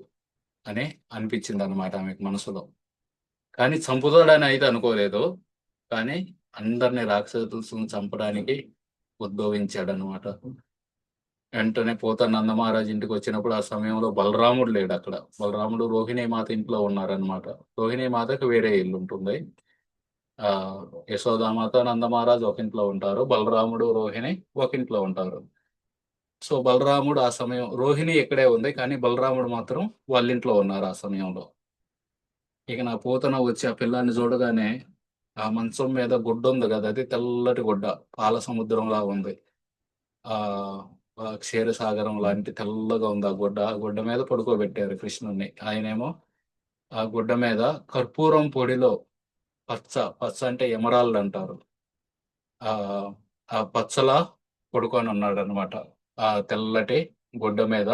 అని అనిపించిందన్నమాట ఆమెకు మనసులో. కానీ చంపుతాడని అయితే అనుకోలేదు. కానీ అందరిని రాక్షసులను చంపడానికి ఉద్భవించాడన్నమాట. వెంటనే పోతన నందమహారాజు ఇంటికొచ్చినప్పుడు ఆ సమయంలో బలరాముడు లేడక్కడ. బలరాముడు, రోహిణీమాత ఇంట్లో ఉన్నారన్నమాట. రోహిణీమాతకి వేరే ఇల్లుంటుంది. ఆహ్, యశోదామాత, నందమహారాజు ఒక ఇంట్లో ఉంటారు. బలరాముడు, రోహిణి ఒక ఇంట్లో ఉంటారు. సో, బలరాముడు ఆ సమయం రోహిణి ఇక్కడే ఉంది. కానీ బలరాముడు మాత్రం వాళ్ళింట్లో ఉన్నారు ఆ సమయంలో. ఇక నా పూతన వచ్చి ఆ పిల్లాడిని చూడగానే, ఆ మంచం మీద గుడ్డుంది గదా! అది తెల్లటి గుడ్డ. పాల సముద్రంలా ఉంది. ఆహ్, క్షీరసాగరం లాంటి తెల్లగా ఉంది ఆ గుడ్డ. ఆ గుడ్డ మీద పడుకోబెట్టారు కృష్ణుడిని. ఆయనేమో ఆ గుడ్డ మీద కర్పూరం పొడిలో పచ్చ, పచ్చ అంటే ఎమరాల్డ్ అంటారు. ఆహ్, ఆ పచ్చలా పడుకొనున్నాడనమాట. ఆ తెల్లటి గుడ్డ మీద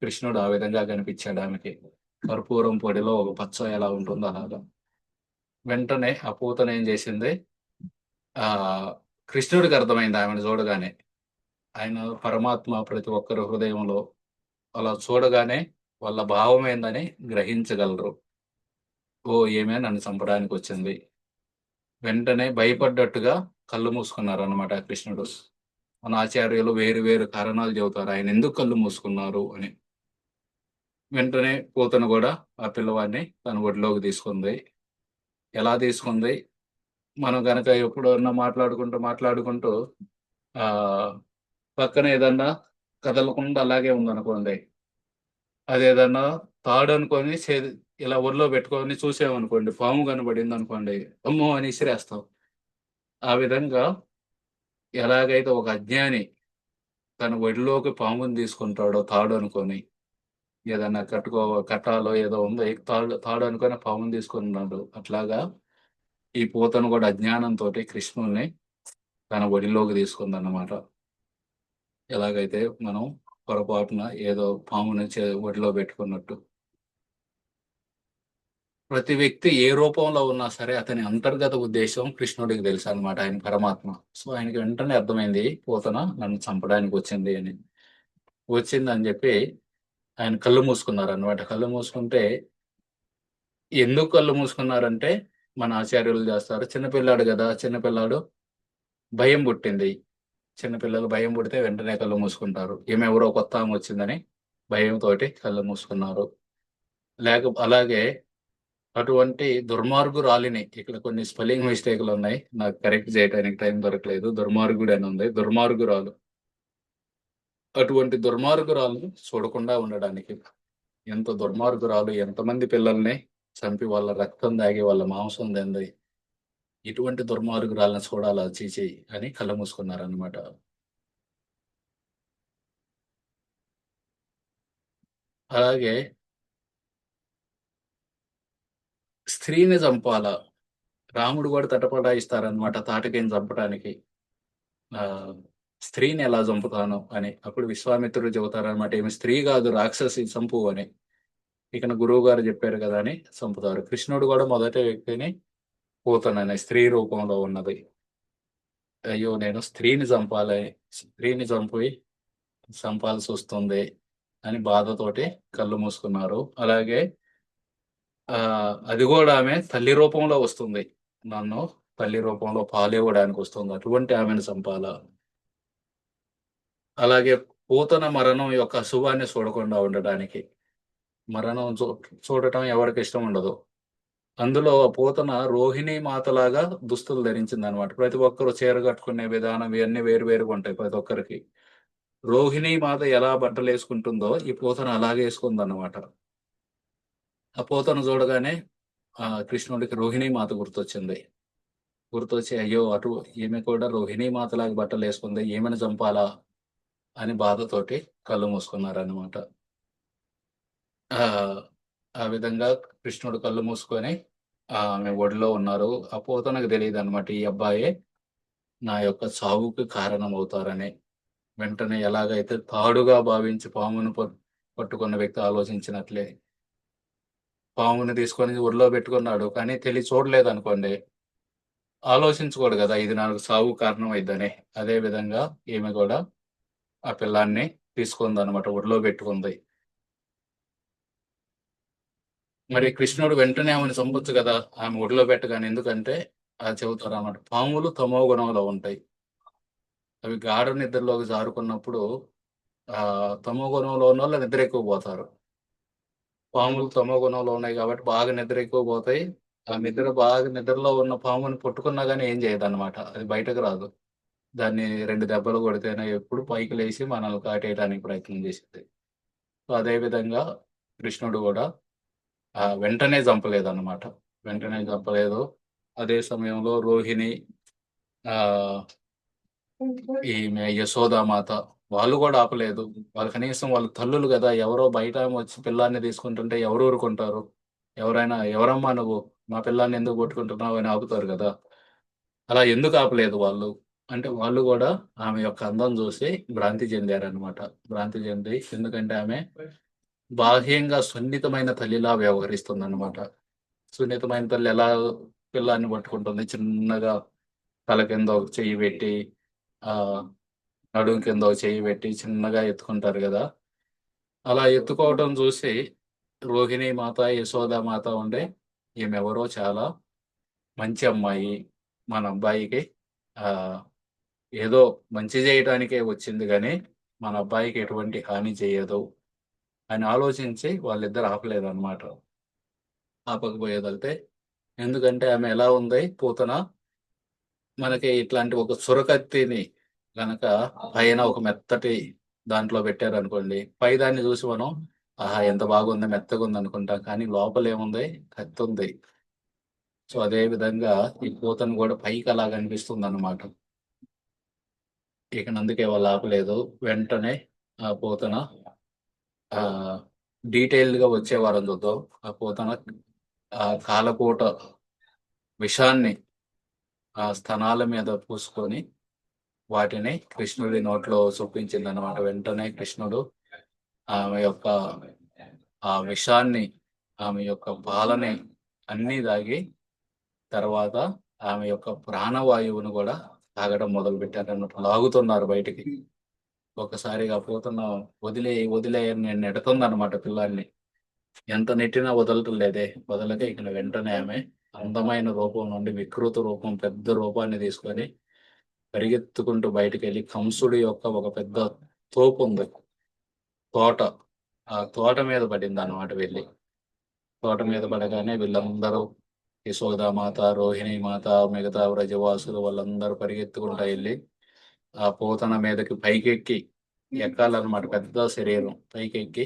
కృష్ణుడు ఆ విధంగా కనిపిచ్చాడామెకి. కర్పూరం పొడిలో ఒక పచ్చ ఎలా ఉంటుందో అలాగా. వెంటనే ఆ పూతన ఏం జేసింది, ఆహ్, కృష్ణుడికి అర్థమైంది ఆమెను చూడగానే. ఆయన పరమాత్మ ప్రతి ఒక్కరి హృదయంలో అలా చూడగానే వాళ్ళ భావమేందని గ్రహించగలరు. ఓహ్! ఈమె నన్ను చంపడానికొచ్చింది. వెంటనే భయపడ్డట్టుగా కళ్ళు మూసుకున్నారన్నమాట కృష్ణుడు. మన ఆచార్యులు వేరు వేరు కారణాలు చెబుతారు. ఆయనెందుకు కళ్ళు మూసుకున్నారు అని. వెంటనే పూతన గూడా ఆ పిల్లవాడిని తన ఒడిలోకి తీసుకుంది. ఎలా తీసుకుంది? మనం గనక ఎప్పుడన్నా మాట్లాడుకుంటూ ఆహ్, పక్కన ఏదన్నా కదలకుండా అలాగే ఉందనుకోండి. అదేదన్నా తాడనుకోని ఇలా ఒడిలో పెట్టుకొని చూసామనుకోండి, పాము కనబడిందనుకోండి, అమ్మో! అని ఇసిరేస్తాం. ఆ విధంగా ఎలాగైతే ఒక అజ్ఞాని తన ఒడిలోకి పాముని తీసుకుంటాడో తాడనుకోని, ఏదన్నా కట్టాలో ఏదో ఉంది తాడనుకోని పాముని తీసుకున్నాడు. అట్లాగా ఈ పూతన కూడా అజ్ఞానంతోటి కృష్ణుడిని తన ఒడిలోకి తీసుకుందన్నమాట. ఎలాగైతే మనం పొరపాటున ఏదో పాముని ఒడిలో పెట్టుకున్నట్టు. ప్రతి వ్యక్తి ఏ రూపంలో ఉన్నా సరే అతని అంతర్గత ఉద్దేశ్యం కృష్ణుడికి తెలుసనమాట. ఆయన పరమాత్మ. సో, ఆయనకి వెంటనే అర్థమైంది పూతన నన్ను చంపడానికొచ్చింది అని. వచ్చిందని జెప్పి ఆయన కళ్ళు మూసుకున్నారనమాట. కళ్ళు మూసుకుంటే ఎందుకు కళ్ళు మూసుకున్నారంటే, మన ఆచార్యులు జేస్తారు. చిన్న పిల్లాడు గదా! చిన్న పిల్లాడు భయం పుట్టింది. చిన్న పిల్లలు భయం పుడితే వెంటనే కళ్ళు మూసుకుంటారు. ఈమె ఎవరో కొత్తామొచ్చిందని భయంతోటి కళ్ళు మూసుకున్నారు. అలాగే అటువంటి దుర్మార్గురాలిని ఇక్కడ కొన్ని స్పెల్లింగ్ మిస్టేక్‌లున్నాయి. నాకు కరెక్ట్ జేయటానికి టైం దొరకలేదు. దుర్మార్గుడనుంది. దుర్మార్గురాలు. అటువంటి దుర్మార్గురాలుని చూడకుండా ఉండడానికి. ఎంత దుర్మార్గురాలు ఎంతమంది పిల్లల్ని చంపి వాళ్ళ రక్తం దాగి, వాళ్ళ మాంసం తింది. ఇటువంటి దుర్మార్గురాలిని చూడాలా ఛీ! ఛీ! అని కళ్ళు మూసుకున్నారనమాట. అలాగే స్త్రీని చంపాలా? రాముడు గూడా తటపటాయిస్తారనమాట తాటకిని చంపటానికి. ఆహ్, స్త్రీని ఎలా చంపుతాను అని. అప్పుడు విశ్వామిత్రుడు చెబుతారనమాట. ఈమె స్త్రీ గాదు రాక్షసి చంపు అని. ఇకన గురువుగారు జెప్పారు గదా! అని చంపుతారు. కృష్ణుడు గూడా మొదటి వ్యక్తిని పూతననే స్త్రీ రూపంలో ఉన్నది. అయ్యో! నేను స్త్రీని చంపాలి. స్త్రీని చంపాల్సొస్తుంది అని బాధతోటి కళ్ళు మూసుకున్నారు. అలాగే అది గూడా ఆమె తల్లి రూపంలో వస్తుంది. నన్ను తల్లి రూపంలో పాలివ్వడానికొస్తుంది. అటువంటి ఆమెను చంపాలా? అలాగే పూతన మరణం యొక్క అశుభాన్ని చూడకుండా ఉండడానికి. మరణం చూడటం ఎవరికిష్టం ఉండదు. అందులో ఆ పూతన రోహిణీ మాతలాగా దుస్తులు ధరించిందనమాట. ప్రతి ఒక్కరు చీర కట్టుకునే విధానం ఇయన్నీ వేరు వేరుగుంటాయి ప్రతి ఒక్కరికి. రోహిణీ మాత ఎలా బట్టలేసుకుంటుందో ఈ పూతన అలాగే యేసుకుందనమాట. ఆ పూతను చూడగానే కృష్ణుడికి రోహిణీ మాత గుర్తొచ్చింది. గుర్తొచ్చి అయ్యో! ఈమె కూడా రోహిణీ మాతలాగా బట్టలేసుకుంది. ఈమెను చంపాలా? అని బాధతోటి కళ్ళు మూసుకున్నారనమాట. ఆ! ఆ విధంగా కృష్ణుడు కళ్ళు మూసుకొని ఆమె ఒడిలో ఉన్నారు. ఆ పూతనకు తెలీదనమాట ఈ అబ్బాయే నా యొక్క చావుకి కారణమవుతారని. వెంటనే ఎలాగైతే తాడుగా భావించి పామును పట్టుకున్న వ్యక్తి ఆలోచించినట్లే పాముని తీసుకొని ఒడిలో పెట్టుకున్నాడు. కానీ చూడలేదనుకోండి. ఆలోచించకూడదు గదా! ఇది నాకు సావుకు కారణమైద్దని. అదే విధంగా ఈమె గూడా ఆ పిల్లాడిని తీసుకుందనమాట. ఒడిలో పెట్టుకుంది. మరి కృష్ణుడు వెంటనే ఆమెను చంపొచ్చు గదా! ఆమె ఒడిలో పెట్టగానే. ఎందుకంటే చెబుతారన్నమాట. పాములు తమో గుణంలో ఉంటాయి. అవి గాఢ నిద్రలోకి జారుకున్నప్పుడు తమో గుణంలో ఉన్నోళ్ళు నిద్ర ఎక్కువ పోతారు. పాములు తమో గుణంలో ఉన్నాయి గాబట్టి బాగా నిద్ర ఎక్కువ పోతాయి. బాగా నిద్రలో ఉన్న పాముని పట్టుకున్నా గాని ఏం చేయదనమాట. అది బయటకు రాదు. దాన్ని 2 దెబ్బలు కొడితేనే ఎప్పుడు పైకి లేసి మనల్ని కాటేయడానికి ప్రయత్నం చేసిద్ది. సో, అదే విధంగా కృష్ణుడు గూడా వెంటనే చంపలేదన్నమాట. వెంటనే చంపలేదు. అదే సమయంలో రోహిణి ఆహ్, ఈమె యశోదామాత వాళ్ళు గూడా ఆపలేదు. వాళ్ళు కనీసం వాళ్ళ తల్లులు గదా! ఎవరో బయటామె వచ్చి పిల్లాడిని తీసుకుంటుంటే ఎవరు ఊరుకుంటారు? ఎవరైనా "ఎవరమ్మా నువ్వు? మా పిల్లాడిని ఎందుకు పట్టుకుంటున్నావు?" అని ఆపుతారు గదా! అలా ఎందుకు ఆపలేదు వాళ్ళు? అంటే వాళ్ళు గూడా ఆమె యొక్క అందం జూసి భ్రాంతి చెందారనమాట. భ్రాంతి చెంది ఎందుకంటే ఆమె బాహ్యంగా సున్నితమైన తల్లిలా వ్యవహరిస్తుందనమాట. సున్నితమైన తల్లి ఎలా పిల్లాడిని పట్టుకుంటుంది చిన్నగా తల కింద ఒక చెయ్యి పెట్టి, ఆహ్, నడుం కింద ఒక చెయ్యి పెట్టి చిన్నగా ఎత్తుకుంటారు గదా! అలా ఎత్తుకోవటం జూసి రోహిణీ మాత, యశోద మాత ఉండి ఈమెవరో చాలా మంచి అమ్మాయి. మన అబ్బాయికి ఆహ్, ఏదో మంచి జేయటానికే వచ్చింది గానీ, మన అబ్బాయికి ఎటువంటి హాని చెయ్యదు అని ఆలోచించి వాళ్ళిద్దరు ఆపలేదనమాట. ఆపకపోయేదైతే ఎందుకంటే ఆమె ఎలా ఉంది పూతన మనకి ఇట్లాంటి ఒక చురకత్తిని గనక పైన ఒక మెత్తటి దాంట్లో పెట్టారనుకోండి, పైదాన్ని జూసి మనం ఆహా! ఎంత బాగుంది మెత్తగుందనుకుంటాం. కానీ లోపలేముంది కత్తుంది. సో, అదే విధంగా ఈ పూతను గూడా పైకి అలా కనిపిస్తుందన్నమాట. అందుకే వాళ్ళు ఆపలేదు. వెంటనే ఆ పూతన ఆహ్, డీటెయిల్డ్‌గా వచ్చే వారం చూద్దాం. ఆ పూతన కాలకూట విషాన్ని ఆ స్తనాల మీద పూసుకొని వాటిని కృష్ణుడి నోట్లో చొప్పించిందనమాట. వెంటనే కృష్ణుడు ఆమె యొక్క ఆ విషాన్ని, ఆమె యొక్క పాలని అన్నీ తాగి తర్వాత ఆమె యొక్క ప్రాణవాయువును గూడా తాగడం మొదలుపెట్టారన్నట్టు. లాగుతున్నారు బయటికి. ఒక్కసారిగా పూతన వదిలేయి, వదిలేయి అని నెడుతుందన్నమాట పిల్లాడిని. ఎంత నెట్టినా వదలటం లేదే. వదలక ఇక వెంటనే ఆమె అందమైన రూపం నుండి వికృత రూపం, పెద్ద రూపాన్ని తీసుకొని పరిగెత్తుకుంటూ బయటికెళ్ళి కంసుడి యొక్క ఒక పెద్ద తోపుంది. తోట. ఆ తోట మీద పడిందన్నమాట వెళ్లి. తోట మీద పడగానే వీళ్ళందరూ యశోదామాత, రోహిణీ మాత, మిగతా వ్రజవాసులు వాళ్ళందరూ పరిగెత్తుకుంటా ఎళ్లి, ఆ పూతన మీదకి పైకెక్కి ఎక్కాలన్నమాట. పెద్ద శరీరం. పైకెక్కి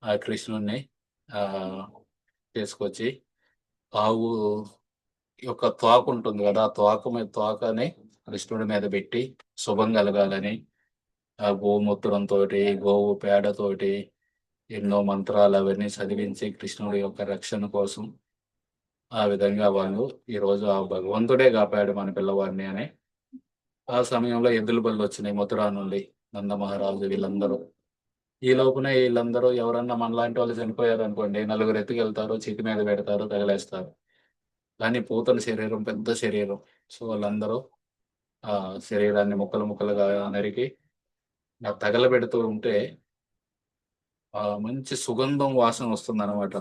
ఆ కృష్ణుడిని ఆహ్, తీసుకొచ్చి ఆవు యొక్క తోకుంటుంది గదా! ఆ తోకని కృష్ణుడి మీద బెట్టి శుభం కలగాలని గోమూత్రంతోటి, గోవు పేడతోటి ఎన్నో మంత్రాలవన్నీ చదివించి కృష్ణుడి యొక్క రక్షణ కోసం ఆ విధంగా వాళ్ళు ఈరోజు ఆ భగవంతుడే కాపాడు మన పిల్లవాడిని అని ఆ సమయంలో ఎద్దుల బళ్ళొచ్చినాయి మథుర నుండి. నందమహారాజు వీళ్ళందరూ. ఈ లోపున ఈళ్ళందరూ ఎవరన్నా మనలాంటి వాళ్ళు చనిపోయారనుకోండి, నలుగురు ఎత్తుకెళ్తారు, చితి మీద పెడతారు, తగిలేస్తారు. కానీ పూతన శరీరం పెద్ద శరీరం. సో, వాళ్ళందరూ శరీరాన్ని ముక్కలు ముక్కలుగా నరికి తగలబెడుతూ ఉంటే మంచి సుగంధం వాసన వస్తుందనమాట.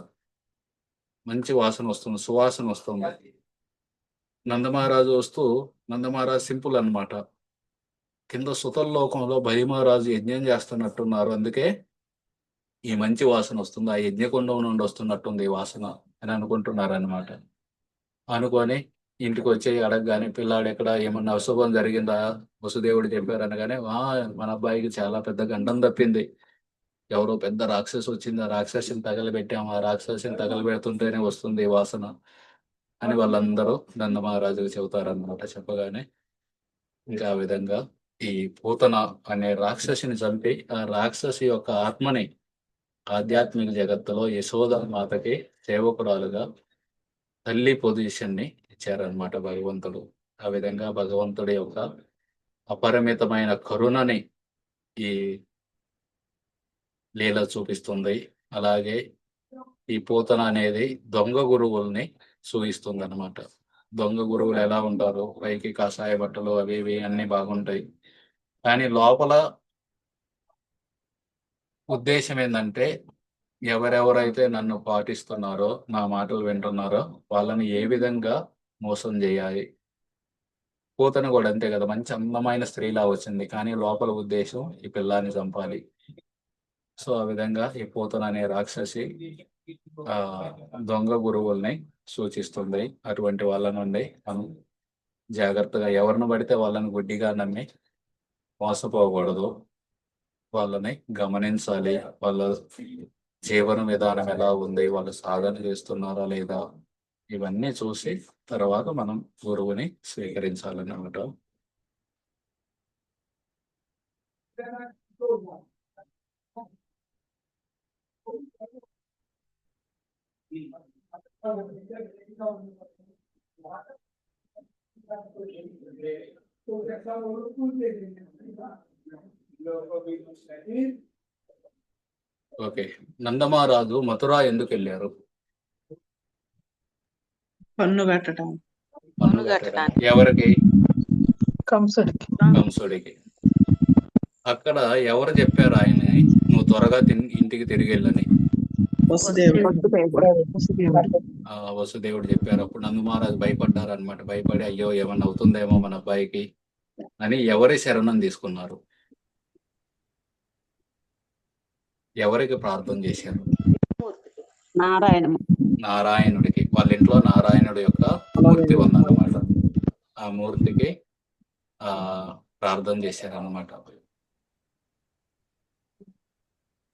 మంచి వాసనొస్తుంది. సువాసనొస్తుంది. నందమహారాజు వస్తూ నందమహారాజు సింపుల్ అన్నమాట. కింద సుతల్లోకంలో బలిమహారాజు యజ్ఞం చేస్తున్నట్టున్నారు. అందుకే ఈ మంచి వాసనొస్తుంది. ఆ యజ్ఞకుండం నుండి వస్తున్నట్టుంది ఈ వాసన అని అనుకుంటున్నారనమాట. అనుకోని ఇంటికొచ్చి అడగగానే పిల్లాడెక్కడ ఏమన్నా అశుభం జరిగిందా? వసుదేవుడు చెప్పారనగానే, మన అబ్బాయికి చాలా పెద్ద గండం తప్పింది. ఎవరో పెద్ద రాక్షసొచ్చింది. ఆ రాక్షసిని తగలబెట్టాం. ఆ రాక్షసిని తగలబెడుతుంటేనే వస్తుంది ఈ వాసన అని వాళ్ళందరూ నందమహారాజుకి చెబుతారనమాట. చెప్పగానే ఇంకా ఆ విధంగా ఈ పూతన అనే రాక్షసిని చంపి, ఆ రాక్షసి యొక్క ఆత్మని ఆధ్యాత్మిక జగత్తులో యశోద మాతకి సేవకురాలుగా తల్లి పొజిషన్ని ఇచ్చారనమాట భగవంతుడు. ఆ విధంగా భగవంతుడి యొక్క అపరిమితమైన కరుణని ఈ లీల చూపిస్తుంది. అలాగే ఈ పూతన అనేది దొంగ గురువుల్ని సూచిస్తుందనమాట. దొంగ గురువులు ఎలా ఉంటారు? పైకి కాషాయ బట్టలు అవి ఇవి అన్నీ బాగుంటాయి. కానీ లోపల ఉద్దేశ్యం ఏందంటే, ఎవరెవరైతే నన్ను పాటిస్తున్నారో, నా మాటలు వింటున్నారో వాళ్ళని ఏ విధంగా మోసం జేయాలి. పూతన గూడా అంతే గదా! మంచి అందమైన స్త్రీలా వచ్చింది. కానీ లోపల ఉద్దేశ్యం ఈ పిల్లాడిని చంపాలి. సో, ఆ విధంగా ఈ పూతన అనే రాక్షసి ఆహ్, దొంగ గురువుల్ని సూచిస్తుంది. అటువంటి వాళ్ళ నుండి మనం జాగ్రత్తగా ఎవరిని పడితే వాళ్ళని గుడ్డిగా నమ్మి మోసపోకూడదు. వాళ్ళని గమనించాలి. వాళ్ళ జీవన విధానం ఎలా ఉంది? వాళ్ళు సాధన చేస్తున్నారా లేదా? ఇవన్నీ చూసి తర్వాత మనం గురువుని స్వీకరించాలన్నమాట. ఓకే. నందమహారాజు మథుర ఎందుకెళ్లారు? పన్ను కట్టడం. పన్ను కట్టడానికి. ఎవరికి? కంసుడికి. కంసుడికి. అక్కడ ఎవరు చెప్పారు ఆయన్ని నువ్వు త్వరగా ఇంటికి తిరిగెళ్ళని? వసుదేవుడు చెప్పారు. అప్పుడు నందమహారాజు భయపడ్డారనమాట. భయపడి అయ్యో ఏమన్నా అవుతుందేమో మన అబ్బాయికి అని ఎవరి శరణం తీసుకున్నారు? ఎవరికి ప్రార్థన చేశారు? నారాయణుడికి. వాళ్ళ ఇంట్లో నారాయణుడి యొక్క మూర్తి ఉందన్నమాట. ఆ మూర్తికి ప్రార్థన చేశారన్నమాట.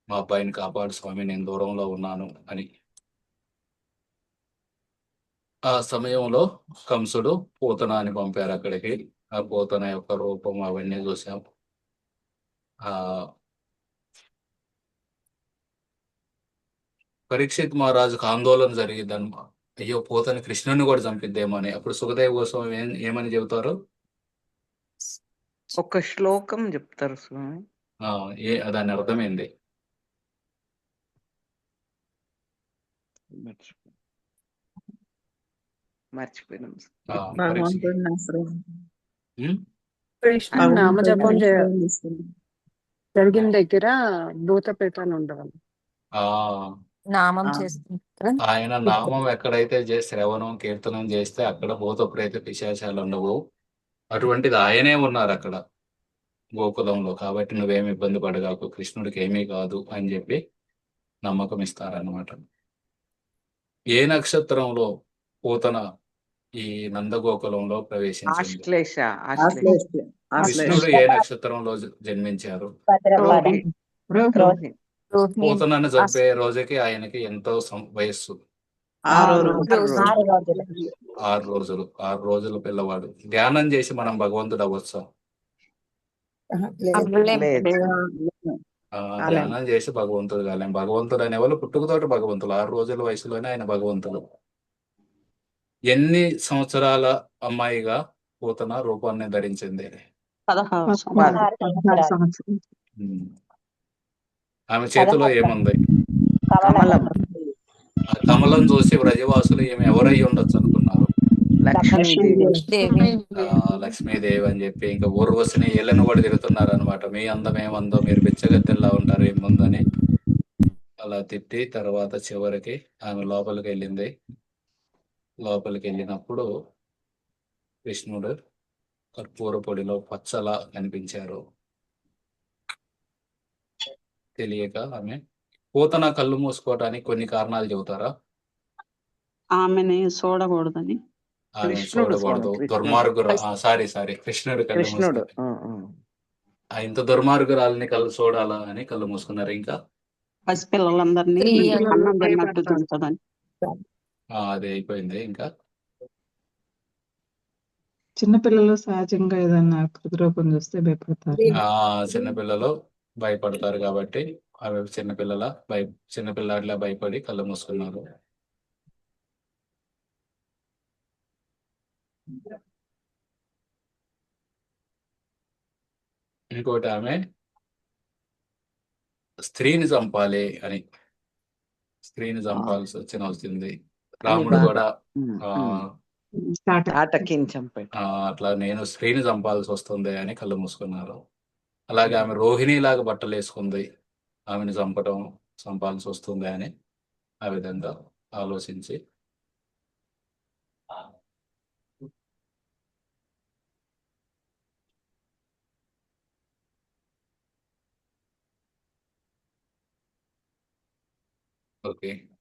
మా అబ్బాయిని కాపాడు స్వామి, నేను దూరంలో ఉన్నాను అని. ఆ సమయంలో కంసుడు పూతన అని పంపారు అక్కడికి. ఆ పూతన యొక్క రూపం అవన్నీ చూసాం. పరీక్షిత్ మహారాజుకు ఆందోళన జరిగిద్దనమా అయ్యో పూతని కృష్ణుని కూడా చంపిద్దేమో అని. అప్పుడు సుఖదేవ్ కోసం ఏమని చెబుతారు? ఒక శ్లోకం చెప్తారు స్వామి. దాని అర్థమైంది. మర్చిపోయినాం. కృష్ణుడు నామజపం జరిగిన దగ్గర భూత ప్రేతాలు ఉండవాలి. నామం చేస్తుంటారు. ఆయన నామం ఎక్కడైతే శ్రవణం కీర్తనం చేస్తే అక్కడ భూత ప్రేత పిశాచాలు ఉండవు. అటువంటిది ఆయనే ఉన్నారు అక్కడ గోకులంలో. కాబట్టి నువ్వేమి ఇబ్బంది పడగాకు, కృష్ణుడికి ఏమీ కాదు అని చెప్పి నమ్మకం ఇస్తారన్నమాట. ఏ నక్షత్రంలో పూతన ఈ నందగోకులంలో ప్రవేశించింది? కృష్ణుడు ఏ నక్షత్రంలో జన్మించారు? పూతనను చంపే రోజుకి ఆయనకి ఎంతో వయస్సు? 6 రోజులు. 6 రోజుల పిల్లవాడు. ధ్యానం చేసి మనం భగవంతుడు అవ్వచ్చా? ధ్యానం చేసి భగవంతుడు కాలేం. భగవంతుడు అనేవాళ్ళు పుట్టుకతోటి భగవంతులు. 6 రోజుల వయసులోనే ఆయన భగవంతుడు. ఎన్ని సంవత్సరాల అమ్మాయిగా పూతన రూపాన్ని ధరించింది? 16 ఆమె చేతిలో ఏముంది? కమలం చూసి వ్రజవాసులు ఈమె ఎవరై ఉండొచ్చు అనుకున్నారు? లక్ష్మీదేవి అని చెప్పి ఇంకా ఊర్వశిని ఏళ్ళను కూడా తిరుగుతున్నారు అనమాట. మీ అందం ఏమందో, మీరు బిచ్చగత్తెల్లా ఉంటారు ఏముందని అలా తిట్టి తర్వాత చివరికి ఆమె లోపలికి వెళ్ళింది. లోపలికి వెళ్ళినప్పుడు కృష్ణుడు కర్పూర పొడిలో పచ్చలా కనిపించారు. తెలియక ఆమె పూతన కళ్ళు మూసుకోవడానికి కొన్ని కారణాలు చెబుతారా? ఆమెని చూడకూడదని. ఆమె చూడకూడదు, దుర్మార్గురు. సారీ కృష్ణుడు కళ్ళు మూసుకున్నారు. ఇంత దుర్మార్గురాలని కళ్ళు చూడాలా అని కళ్ళు మూసుకున్నారు. ఇంకా పసిపిల్లలందరినీ అన్నం తిన్నట్టు చూస్తుందని. అది అయిపోయింది. ఇంకా చిన్నపిల్లలు సహజంగా ఏదన్నా ఆకృతి రూపం చూస్తే భయపడతారు. చిన్నపిల్లలు భయపడతారు కాబట్టి అవి చిన్నపిల్లాడిలా భయపడి కళ్ళు మూసుకున్నారు. ఇంకోటి ఆమె స్త్రీని చంపాలి అని చంపాల్సి వచ్చింది. రాముడు బాధ. కూడా ఉమ్, ఆ ఉమ్. తాటకిని చంపాడు. అట్లా నేను స్త్రీని చంపాల్సి వస్తుంది అని కళ్ళు మూసుకున్నారు. అలాగే ఆమె రోహిణిలాగా బట్టలు వేసుకుంది, ఆమెను చంపాల్సి వస్తుంది అని ఆ విధంగా ఆలోచించి ఓకే